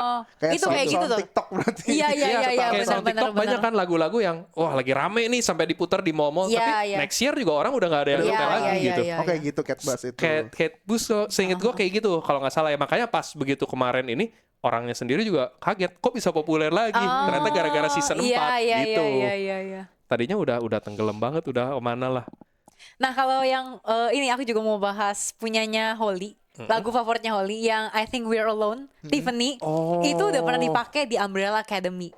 Itu kayak gitu tuh. TikTok berarti. Iya, Kayak benar sound TikTok banyak kan lagu-lagu yang wah lagi rame nih sampai diputar di mall-mall, Iya, tapi iya. next year juga orang udah nggak ada yang Iya, nyetel lagi iya, gitu. iya. Oke gitu Cat Bass itu. Kate Bush seinget gue kayak gitu kalau nggak salah ya, makanya pas begitu kemarin ini orangnya sendiri juga kaget kok bisa populer lagi, ternyata gara-gara season 4 gitu. Iya. Tadinya udah tenggelam banget, udah kemana lah. Nah kalau yang ini aku juga mau bahas punyanya Holly. lagu favoritnya Holly yang I Think We're Alone, Tiffany, Oh. itu udah pernah dipakai di Umbrella Academy.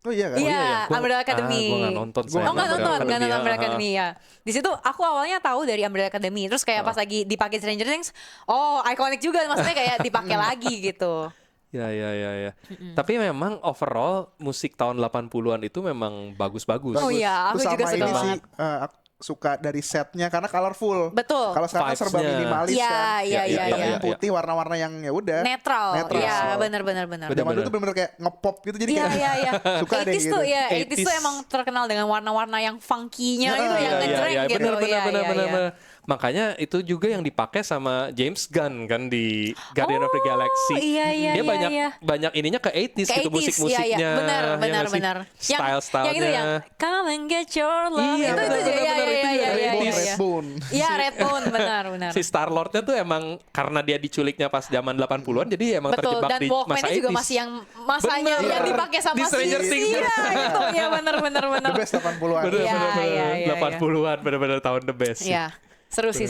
Oh iya kan? Iya, Umbrella Academy. Gue gak nonton. Gua Oh nggak nonton Umbrella ya. Academy ya. Di situ aku awalnya tahu dari Umbrella Academy, terus kayak pas lagi dipakai Stranger Things, oh iconic juga, maksudnya kayak dipakai lagi gitu. Ya. Tapi memang overall musik tahun 80-an itu memang bagus-bagus. Oh iya, aku Terus juga sama suka ini banget. sih, aku suka dari setnya karena colorful. Betul. Kalau sekarang kan serba Vibes-nya. minimalis Iya, kan. iya, iya, Hitam iya. putih, warna-warna yang ya udah. Netral. Netral. Iya, So, benar. Zaman Bener-bener. dulu tuh bener-bener kayak ngepop gitu jadi Iya, kayak iya. suka deh 80s gitu. tuh ya, 80s tuh 80s. emang terkenal dengan warna-warna yang funky-nya gitu, yang Iya, ngejreng gitu. Iya, iya, iya. Makanya itu juga yang dipakai sama James Gunn kan di Guardian of the Galaxy. Iya, Dia iya. banyak ininya ke 80s Ke gitu 80s, musik-musiknya. iya, benar, ya benar, nggak sih? benar. Style-stylenya. Yang itu yang come and get your love. Iya, itu benar, juga, benar, iya, benar, iya, itu iya, juga iya, Redbone, iya. Redbone. Iya, Redbone, benar. Si Star-Lord-nya tuh emang karena dia diculiknya pas zaman 80-an jadi emang Betul, terjebak dan di masa Walkman-nya juga 80s. masih yang masanya Bener. yang dipakai sama Di Stranger Things. Iya, itu. Iya, benar. The best 80-an. Bener, Iya, bener, iya, bener. iya, 80-an bener-bener tahun the best sih. Iya. Seru sih.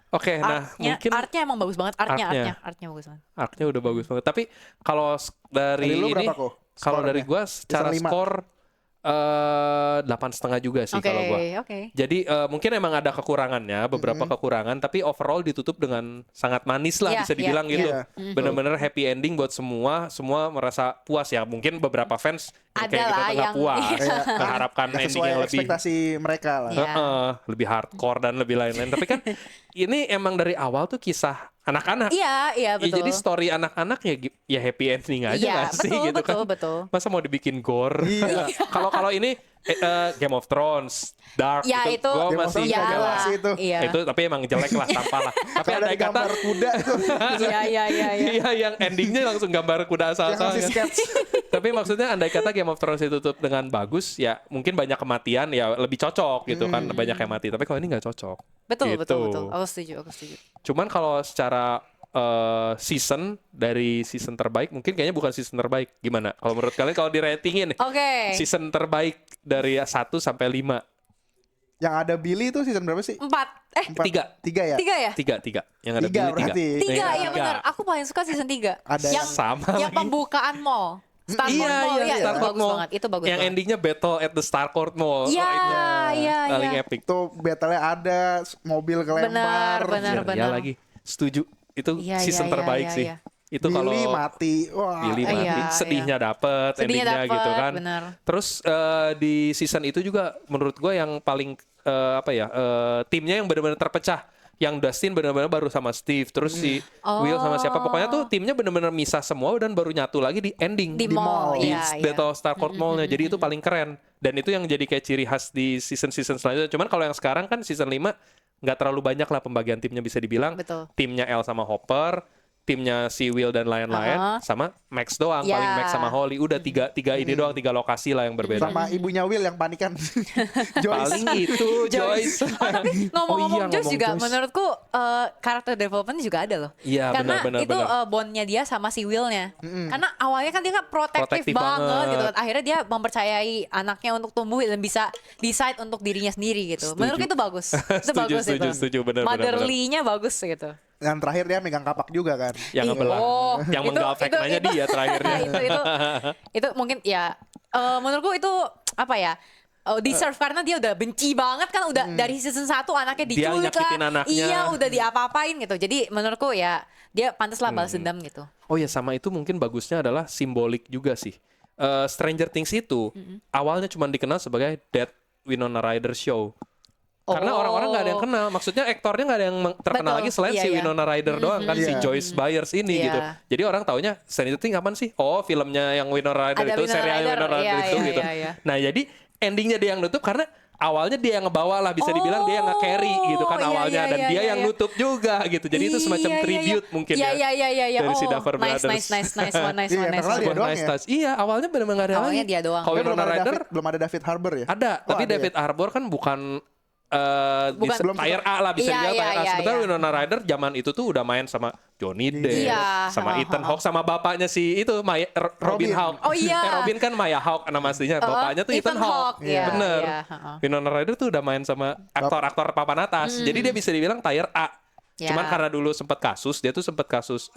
Oke, nah mungkin Artnya emang bagus banget. Artnya bagus banget. arc-nya udah bagus banget. Tapi kalau dari Dari lu ini, berapa, Ko? kalau dari Skornya? gua secara Season 5. skor 8,5 juga sih kalau gua. Oke. Jadi mungkin emang ada kekurangannya, beberapa kekurangan, tapi overall ditutup dengan sangat manis lah Iya, bisa iya, dibilang gitu. iya. Bener-bener happy ending buat semua merasa puas ya. Mungkin beberapa fans yang Ada kayak kita lah tuh nggak yang- puas, Iya. mengharapkan Nggak ending sesuai yang lebih ekspektasi mereka lah. Iya. lebih hardcore dan lebih lain-lain. Tapi kan ini emang dari awal tuh kisah anak-anak. Iya, Ya, betul. jadi story anak-anak ya happy ending aja Iya, nggak sih betul, gitu kan? betul. Masa mau dibikin gore? Iya. Kalau ini Game of Thrones, Dark Ya, itu- gua Game of masih Thrones Ya nggak lah, jelas sih itu. Iya. itu tapi emang jelek lah sampah lah. Tapi Kalau andai dari kata gambar kuda itu Iya. iya yang endingnya langsung gambar kuda yang asal-asalan. masih kan. sketch. Tapi maksudnya andai kata Game of Thrones ditutup dengan bagus ya mungkin banyak kematian ya lebih cocok gitu kan banyak yang mati. Tapi kalau ini nggak cocok. Betul. Gitu. Aku setuju. Cuman kalau secara season dari season terbaik mungkin kayaknya bukan season terbaik. Gimana? Kalau menurut kalian kalau di ratingin Oke. season terbaik dari 1 sampai 5. Yang ada Billy itu season berapa sih? 4. Tiga. Tiga ya? 3 ya? Tiga. Yang ada Tiga Billy, berarti. 3 Iya, ya benar. Aku paling suka season 3. Ada yang sama yang lagi. pembukaan mall. Starcourt Iya, Mall iya, ya, itu Starcourt bagus Mall. banget. Itu bagus Yang banget. endingnya battle at the Starcourt Mall. Iya, Oh, itu iya, paling iya. epic. Itu battle-nya ada, mobil kelempar. Benar. Ya lagi. Setuju. Itu Iya, season iya, terbaik iya, sih. iya. Itu kalau Billy mati. Wah. Billy mati, Iya, sedihnya dapet, Sedihnya endingnya dapet, gitu kan. benar. Terus di season itu juga menurut gue yang paling timnya yang benar-benar terpecah. Yang Dustin benar-benar baru sama Steve, terus si Will sama siapa, pokoknya tuh timnya benar-benar misah semua dan baru nyatu lagi di ending Di mall, di iya, iya. Battle of Starcourt Mall-nya. Jadi itu paling keren dan itu yang jadi kayak ciri khas di season-season selanjutnya. Cuman kalau yang sekarang kan season 5 nggak terlalu banyak lah pembagian timnya bisa dibilang. Betul. Timnya Elle sama Hopper, timnya si Will dan lain-lain, sama Max doang, Ya. paling Max sama Holly. Udah tiga ini doang, 3 lokasi lah yang berbeda. Sama ibunya Will yang panikan. Joyce. Paling itu Joyce. Oh tapi ngomong-ngomong Joyce juga Joyce. menurutku karakter development juga ada loh. Iya, Karena benar, itu benar. bondnya dia sama si Willnya. Karena awalnya kan dia kan protektif Protektif banget banget. gitu kan. Akhirnya dia mempercayai anaknya untuk tumbuh dan bisa decide untuk dirinya sendiri gitu. Setuju. Menurutku itu bagus. Itu Setuju, bagus itu. setuju, benar, benar, Motherly-nya bagus gitu. Yang terakhir dia megang kapak juga kan. Yang ngebelah. Yang menggal Vecna-nya dia terakhirnya. itu mungkin ya menurutku itu apa ya? Deserve karena dia udah benci banget kan udah dari season 1 anaknya Dia diculik nyakitin lah. anaknya. Iya, udah diapa-apain gitu. Jadi menurutku ya dia pantas lah balas dendam gitu. Oh ya, sama itu mungkin bagusnya adalah simbolik juga sih. Stranger Things itu awalnya cuma dikenal sebagai That Winona Ryder Show. Karena orang-orang nggak ada yang kenal. Maksudnya aktornya nggak ada yang terkenal Betul, lagi selain iya, si iya. Winona Ryder doang kan, si Iya. Joyce Byers ini Iya. gitu. Jadi orang taunya Stranger Things kapan sih? Oh, filmnya yang Winona Ryder Ada itu, Winona serialnya Ryder, Winona Ryder iya, itu iya, gitu. iya, iya. Nah, jadi endingnya dia yang nutup karena awalnya dia yang ngebawa lah, bisa dibilang dia yang nge-carry gitu kan iya, awalnya, iya, dan iya, dia iya, yang iya. nutup juga gitu. Jadi itu semacam Iya, iya, tribute iya. mungkin Iya, ya. iya, iya. Dari si Oh, Duffer Brothers. nice one, nice Iya, one, nice terkenal dia one. doang Nice ya? touch. Iya, awalnya benar-benar nggak ada Awalnya lagi. dia doang. Kalau Tapi belum Winona ada Ryder David, belum ada David Harbour ya? ada, Oh, tapi ada David Harbour kan bukan Bukan- belum tier A lah bisa Iya, dibilang iya, tier A. iya, Sementara iya. Winona Ryder zaman itu tuh udah main sama Johnny Depp, Iya, sama Ethan Hawke, sama bapaknya si itu Robin Robin. Hawke. Oh, iya. Robin kan Maya Hawke nama aslinya, bapaknya tuh Ethan, Ethan Hawke. Hawke, iya, Bener. iya, heeh. Winona Ryder tuh udah main sama aktor-aktor papan atas. Jadi dia bisa dibilang tier A. Ya. Cuman karena dulu sempat kasus, dia tuh sempat kasus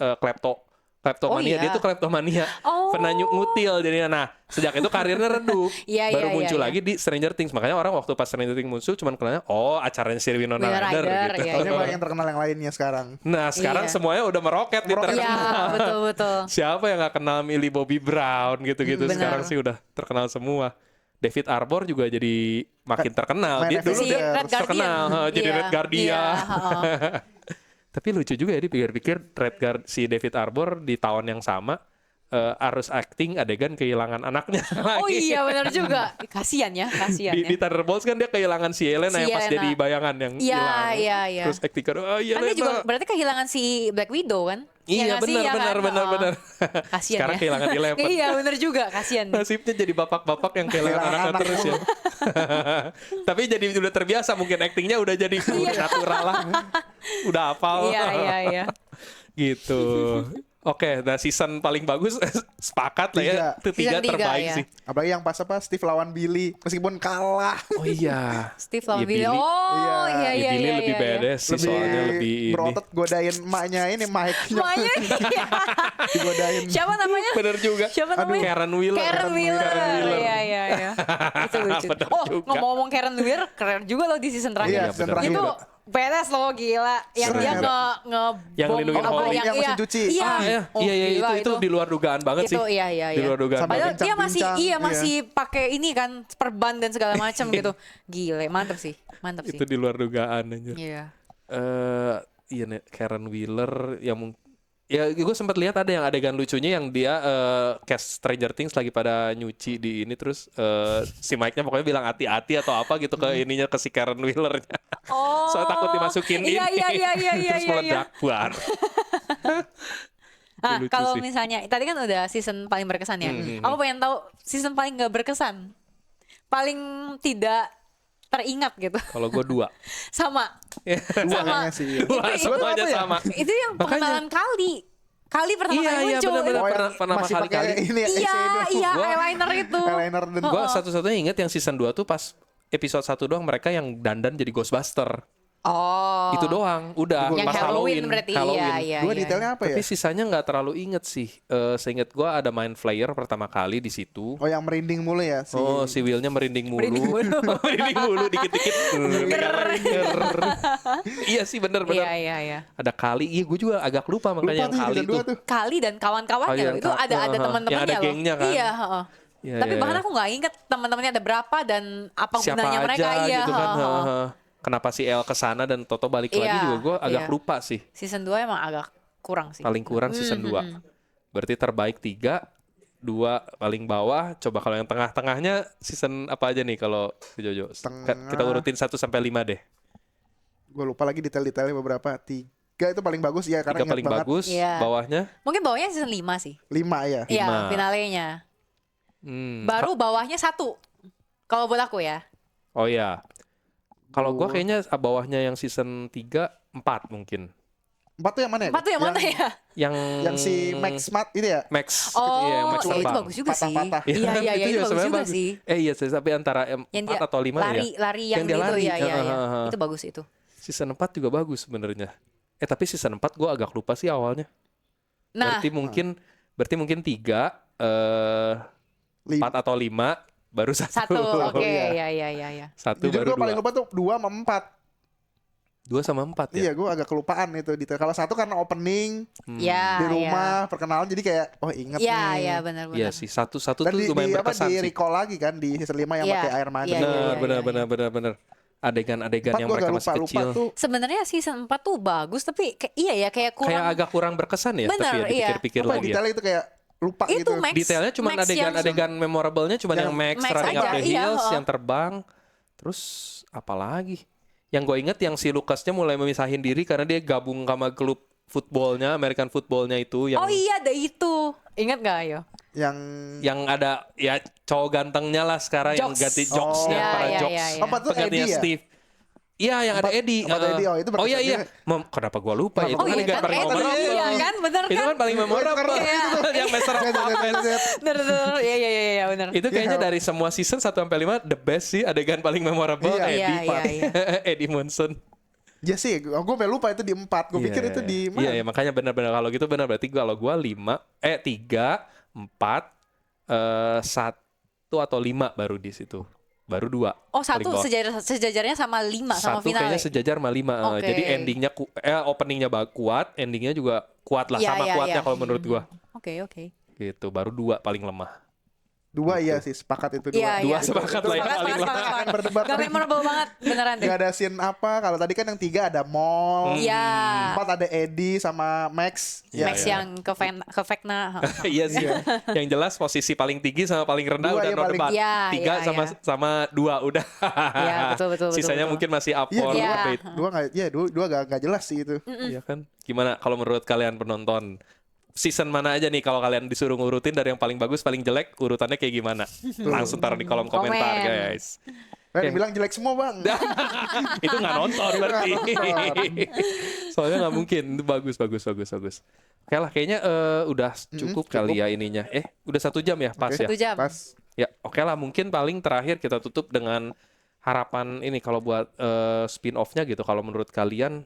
kleptomania, Oh, iya. dia tuh kleptomania, Oh. pernah ngutil jadinya. Nah, sejak itu karirnya redup, Iya, baru iya, muncul iya, lagi di Stranger Things. Makanya orang waktu pas Stranger Things muncul cuman kenalnya, oh acaranya si Winona Winona Ryder Ryder, gitu. iya, Soalnya iya. banyak yang terkenal yang lainnya sekarang. Nah, sekarang Iya. semuanya udah meroket nih Meroket. terkenal. Iya, betul. Siapa yang gak kenal Millie Bobby Brown gitu-gitu. Benar. Sekarang sih udah terkenal semua. David Arbor juga jadi makin terkenal. main Dia dulu Avengers. Si dia Red Guardian. terkenal, jadi Iya, Red Guardian. iya, heeh. Tapi lucu juga ya dipikir-pikir si David Arbor di tahun yang sama harus acting adegan kehilangan anaknya. Oh lagi. iya benar juga. Kasian ya. Di Thunderbolts kan dia kehilangan si Yelena Si yang pas Yelena. jadi bayangan yang Iya, hilang. iya. Terus acting kan, oh Kan dia Yelena. juga berarti kehilangan si Black Widow kan? Iya nggak sih? benar Iya benar kan? benar Oh. benar. Kasian Sekarang ya. kehilangan Eleven. Iya benar juga, kasian. Nasibnya jadi bapak-bapak yang kehilangan Kehilangan anaknya anak terus ya. Tapi jadi udah terbiasa mungkin aktingnya udah jadi natural lah. Udah hafal. Iya. Gitu. Oke, nah season paling bagus sepakat lah ya. Tiga. Itu tiga Season 3 terbaik ya. sih. Apalagi yang pas Steve lawan Billy meskipun kalah. Oh iya. Steve lawan Ya, Billy. Oh Iya. iya. Billy lebih badass sih soalnya lebih ini. berotot godain emaknya ini Mike. Semuanya. Digodain. Siapa namanya? Bener juga. Siapa namanya? Karen Wheeler. Karen Wheeler. Iya. Itu lucu. Bener Oh, juga. ngomong-ngomong Karen Wheeler, keren juga loh di season terakhir. Iya, season terakhir. Itu beres loh, gila. Yang dia Keren. Yang lindungin apa, Holly. Yang mesin cuci. Iya. Ah, iya, Oh, iya, gila, itu di luar dugaan banget sih. Itu iya. Di luar dugaan Sampai banget. Padahal dia masih bincang-bincang, masih pakai ini kan perban dan segala macam gitu. Gile, mantep sih. Itu di luar dugaan anjir. Iya. Iya nih Karen Wheeler yang ya gue sempat lihat ada yang adegan lucunya yang dia cast Stranger Things lagi pada nyuci di ini terus si Mike-nya pokoknya bilang hati-hati atau apa gitu ke ininya ke si Karen Wheeler-nya. Oh. Soalnya takut dimasukin Iya, ini. iya. Terus meledak buar. Ah, lucu kalau sih. misalnya tadi kan udah season paling berkesan ya. Aku pengen tahu season paling gak berkesan. Paling tidak teringat gitu. Kalau gue 2. Sama. Kayaknya sih. Wah, semuanya apa ya? sama. Itu yang pengenalan Kali. Kali pertama kali Iya muncul. benar-benar pernah masih kali-kali. pakai ini Iya, eyeshadow. eyeliner itu. Eyeliner dan Gue satu-satunya inget yang season 2 tuh pas episode 1 doang mereka yang dandan jadi Ghostbuster. Oh. Itu doang, udah Yang pas Halloween Halloween. berarti. Halloween. Iya. Dua detailnya apa ya? Tapi sisanya nggak terlalu inget sih. Seinget gue ada Mind Flayer pertama kali di situ. Oh yang merinding mulu ya si. Oh, si Will-nya merinding mulu. Merinding mulu. Merinding mulu dikit-dikit. Iya sih bener-bener. Iya. Ada kali. Iya, gue juga agak lupa makanya Lupa yang tuh kali season itu. 2 tuh. Kali dan Kali kawan-kawannya dan loh. Itu ada yang teman-temannya ada loh. gengnya kan? Iya, Iya, Tapi iya, bahkan iya. aku nggak inget teman-temannya ada berapa dan apa Siapa gunanya aja mereka. Iya. gitu kan. Kenapa si El kesana dan Toto balik lagi Iya, juga gue agak iya. lupa sih. Season 2 emang agak kurang sih. Paling kurang season 2. Berarti terbaik 3, 2 paling bawah. Coba kalau yang tengah-tengahnya season apa aja nih kalau Jojo? Kita urutin 1 sampai 5 deh. Gue lupa lagi detail-detailnya beberapa. 3 itu paling bagus ya karena 3 ingat paling banget. bagus, Iya. bawahnya. Mungkin bawahnya season 5 sih. 5 ya. Iya, 5. finalenya. Hmm. Baru bawahnya 1. Kalau buat aku ya. Oh iya. Kalau gua kayaknya bawahnya yang season 3, 4 mungkin. 4 tuh yang mana ya? 4 tuh yang mana ya? Yang Si Max Smart itu ya? Max Oh, iya, yang Max iya, itu terbang. bagus juga sih. Patah-patah. Iya, itu bagus sebenarnya juga sih. Iya sih, tapi antara Yang 4 dia atau 5 ya. lari yang dia gitu lari. ya, iya. Heeh. Itu bagus itu. Season 4 juga bagus sebenarnya. Tapi season 4 gua agak lupa sih awalnya. Nah, Berarti mungkin 3, 4 atau 5 baru 1. 1. Oke, Iya. iya. 1 Jujur baru gue paling 2. lupa tuh 2 sama 4. 2 sama 4 ya. Iya gue agak kelupaan itu detail. Kalau 1 karena opening Iya, di rumah perkenalan jadi kayak oh inget Iya, nih. iya benar. Iya sih, 1 tuh Dan lumayan berkesan di sih. recall lagi kan di season 5 yang Iya, pakai air mani. iya, Benar. Adegan-adegan 4 yang gue mereka agak masih lupa kecil. tuh. Sebenarnya season 4 tuh bagus tapi iya ya kayak kurang. Kayak agak kurang berkesan ya, Bener, tapi ya iya. dipikir-pikir Apa lagi ya. detailnya itu kayak lupa Itu gitu. Max. Detailnya cuma Max yang- adegan memorable-nya cuma yang Max Max running aja, up the iya, hills, heeh. yang terbang. Terus apa lagi? Yang gue inget yang si Lucasnya mulai memisahin diri karena dia gabung sama klub footballnya, American footballnya itu yang Oh iya ada itu. Ingat gak ayo? Yang ada ya cowok gantengnya lah sekarang yang Jokes. ganti jokesnya Iya, para iya, jokes. iya, iya. Apa tuh Penggantinya Eddie ya? Steve. Iya yang ada Eddie. Empat Eddie, oh, itu oh iya berkesan iya. juga. Kenapa gua lupa? Itu Kenapa kan iya adegan kan, paling Eddie, memorable. iya kan, bener Itu kan? kan paling memorable. Yang Master of Puppets. Bener. Iya bener. Itu kayaknya Iya. dari semua season 1 sampai 5 the best sih adegan paling memorable Iya. Eddie Iya, Pak. iya. Eddie Munson. Ya sih, gue lupa itu di 4. Gue pikir itu di mana? Iya, makanya benar-benar kalau gitu benar berarti kalau gua 3, 4, 1 atau 5 baru di situ. Baru 2. Oh, 1 sejajarnya sama 5 sama 1 final. kayaknya sejajar sama 5. Oke. Jadi endingnya openingnya kuat, endingnya juga kuat lah, Iya, sama iya, kuatnya iya. kalau menurut gua. Oke. Gitu, baru 2 paling lemah. 2 iya sih, sepakat itu 2. Iya, Dua iya. sepakat lah ya, paling lemah. Akan berdebat Gak lagi. memorable banget beneran deh. Gak ada scene apa. Kalau tadi kan yang 3 ada Mall, Iya. 4 ada Eddie sama Max. Iya, Max iya. yang ke Vecna. Iya sih. Yang jelas posisi paling tinggi sama paling rendah 2 udah ya no paling- debat. Iya, 3 iya, sama iya. sama 2 udah. Iya, betul. Sisanya betul. mungkin masih up Iya, for Iya. debate. 2 nggak, ya 2 gak jelas sih itu. Iya kan? Gimana kalau menurut kalian penonton? Season mana aja nih kalau kalian disuruh ngurutin dari yang paling bagus, paling jelek, urutannya kayak gimana? Langsung taruh di kolom komentar, Komen. guys. Kan bilang jelek semua bang. Itu nggak nonton berarti. Soalnya nggak mungkin. Itu bagus. Oke lah, kayaknya udah cukup kali ya ininya. Udah 1 jam ya, pas Oke. ya. 1 jam. Pas. Ya, oke lah. Mungkin paling terakhir kita tutup dengan harapan ini kalau buat spin-off-nya gitu. Kalau menurut kalian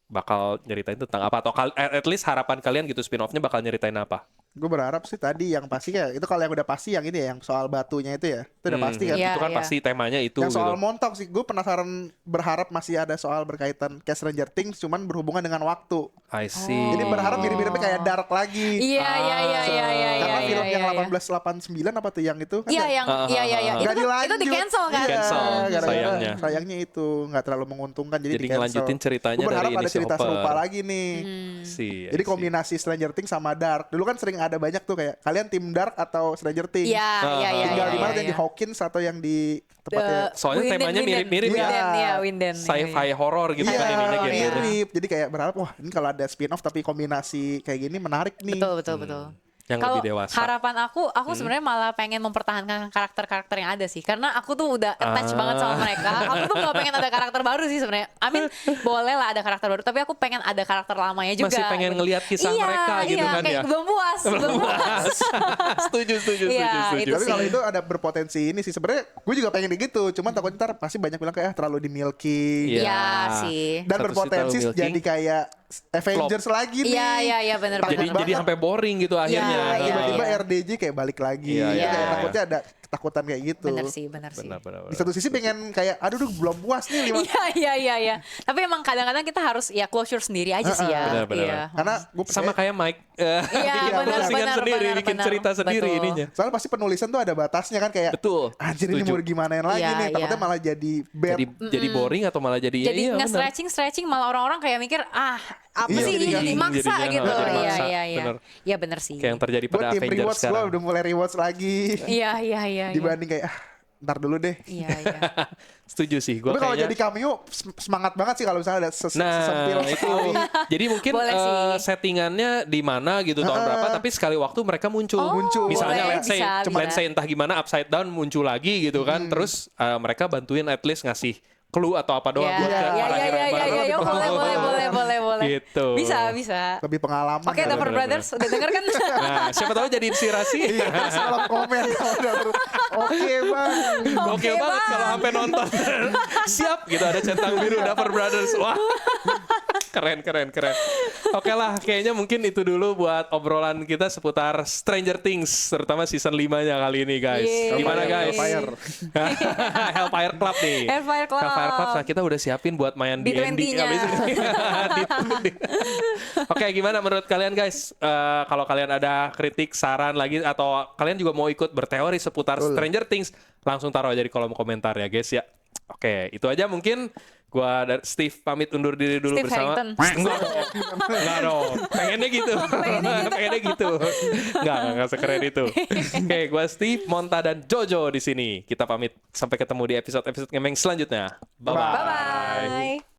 bakal nyeritain tentang apa? Atau at least harapan kalian gitu spin-off-nya bakal nyeritain apa? Gue berharap sih tadi yang pasti ya. Itu kalau yang udah pasti yang ini ya. Yang soal batunya itu ya. Itu udah pasti kan. Iya. Itu kan pasti temanya itu Yang soal gitu. montok sih. Gue penasaran, berharap masih ada soal berkaitan kayak Stranger Things. Cuman berhubungan dengan waktu. I see. Jadi berharap mirip-miripnya kayak Dark lagi. Iya. Karena iya, film iya, yang iya. 1889 apa tuh yang itu kan Iya, nggak- yang iya. nggak Itu di cancel kan? Iya, Cancel, gara-gara sayangnya. sayangnya itu nggak terlalu menguntungkan jadi Jadi di cancel. ngelanjutin ceritanya Gue berharap dari ada ini si cerita Hopper. serupa lagi nih. I Jadi see. kombinasi Stranger Things sama Dark. Dulu kan sering ada banyak tuh kayak kalian tim Dark atau Stranger Things. Iya. Tinggal di mana iya, yang di iya. Hawkins atau yang di tempatnya. Soalnya temanya mirip-mirip ya. Winden. Sci-fi horror gitu Iya, kan ininya gitu. mirip. Jadi kayak berharap wah ini kalau ada spin-off tapi kombinasi kayak gini menarik nih. Betul. Yang Kalau lebih dewasa. harapan aku sebenarnya malah pengen mempertahankan karakter-karakter yang ada sih, karena aku tuh udah attach banget sama mereka. Aku tuh gak pengen ada karakter baru sih sebenarnya. Boleh lah ada karakter baru, tapi aku pengen ada karakter lamanya juga. Masih pengen ngelihat kisah Iya, mereka gitu kan kayak ya. Belum puas. Setuju. Iya, Tapi itu kalau sih. itu ada berpotensi ini sih sebenarnya gue juga pengen gitu. Cuman takutnya ntar pasti banyak bilang kayak terlalu di milking. Iya. Iya sih. Dan Satu berpotensi sih terlalu milking. jadi kayak Avengers lagi nih. Iya, benar. Takut Jadi sampai boring gitu akhirnya. Iya. Tiba-tiba RDJ kayak balik lagi. Iya, Itu iya, kayak iya. takutnya ada ketakutan kayak gitu. Benar sih. Benar. Di satu sisi pengen kayak aduh belum puas nih lima. Iya. Tapi emang kadang-kadang kita harus ya closure sendiri aja sih ya. Benar. Iya. Karena gue Sama kayak Mike Iya, bikin benar, closingan benar, sendiri, benar, bikin benar. cerita sendiri Betul. ininya. soalnya pasti penulisan tuh ada batasnya kan kayak Betul. anjir ini Setuju. mau gimanain lagi Iya, nih. Takutnya iya. malah jadi bad. Jadi boring atau malah jadi Jadi iya, benar. nge-stretching malah orang-orang kayak mikir apa Iya, sih jadinya. ini maksa Jadinya, gitu. jadi Iya, maksa, iya. bener. Iya bener sih. Kayak yang terjadi Gue pada tim Avengers rewards gue sekarang. udah mulai rewards lagi. Iya. Dibanding kayak ntar dulu deh. Iya. Setuju sih. Gua Tapi kalau kayaknya jadi cameo semangat banget sih kalau misalnya ada sesempil Nah, itu. sekali. Jadi mungkin Boleh sih. settingannya di mana gitu tahun berapa, tapi sekali waktu mereka muncul. Muncul. Misalnya boleh, let's say, bisa, let's say entah gimana upside down muncul lagi gitu kan. Terus mereka bantuin at least ngasih clue atau apa doang buat Iya, para hero yang baru. iya, boleh. Gitu. Bisa. Lebih pengalaman. Oke, kan. Dapper bener, Brothers udah denger kan? Nah, siapa tahu jadi inspirasi. Iya, terus kalau komen kalau udah oke bang. Gokil banget kalau sampai nonton. Siap gitu ada centang biru Dapper Brothers. Wah. Keren. Oke lah, kayaknya mungkin itu dulu buat obrolan kita seputar Stranger Things, terutama season 5-nya kali ini, guys. Yeay. Gimana, guys? Hellfire. Hellfire Club nih. Hellfire Club. Nah, kita udah siapin buat main Di D&D 20-nya. kali ini. Oke, gimana menurut kalian, guys? Kalau kalian ada kritik, saran lagi, atau kalian juga mau ikut berteori seputar Stranger Things, langsung taruh aja di kolom komentar ya, guys ya. Oke, itu aja mungkin. Gua dan Steve pamit undur diri dulu Steve bersama. Harrington. Enggak dong. Pengennya gitu. Pengennya gitu. Enggak sekeren itu. Oke, gua Steve, Monta dan Jojo di sini. Kita pamit sampai ketemu di episode-episode ngemeng selanjutnya. Bye bye. Bye-bye.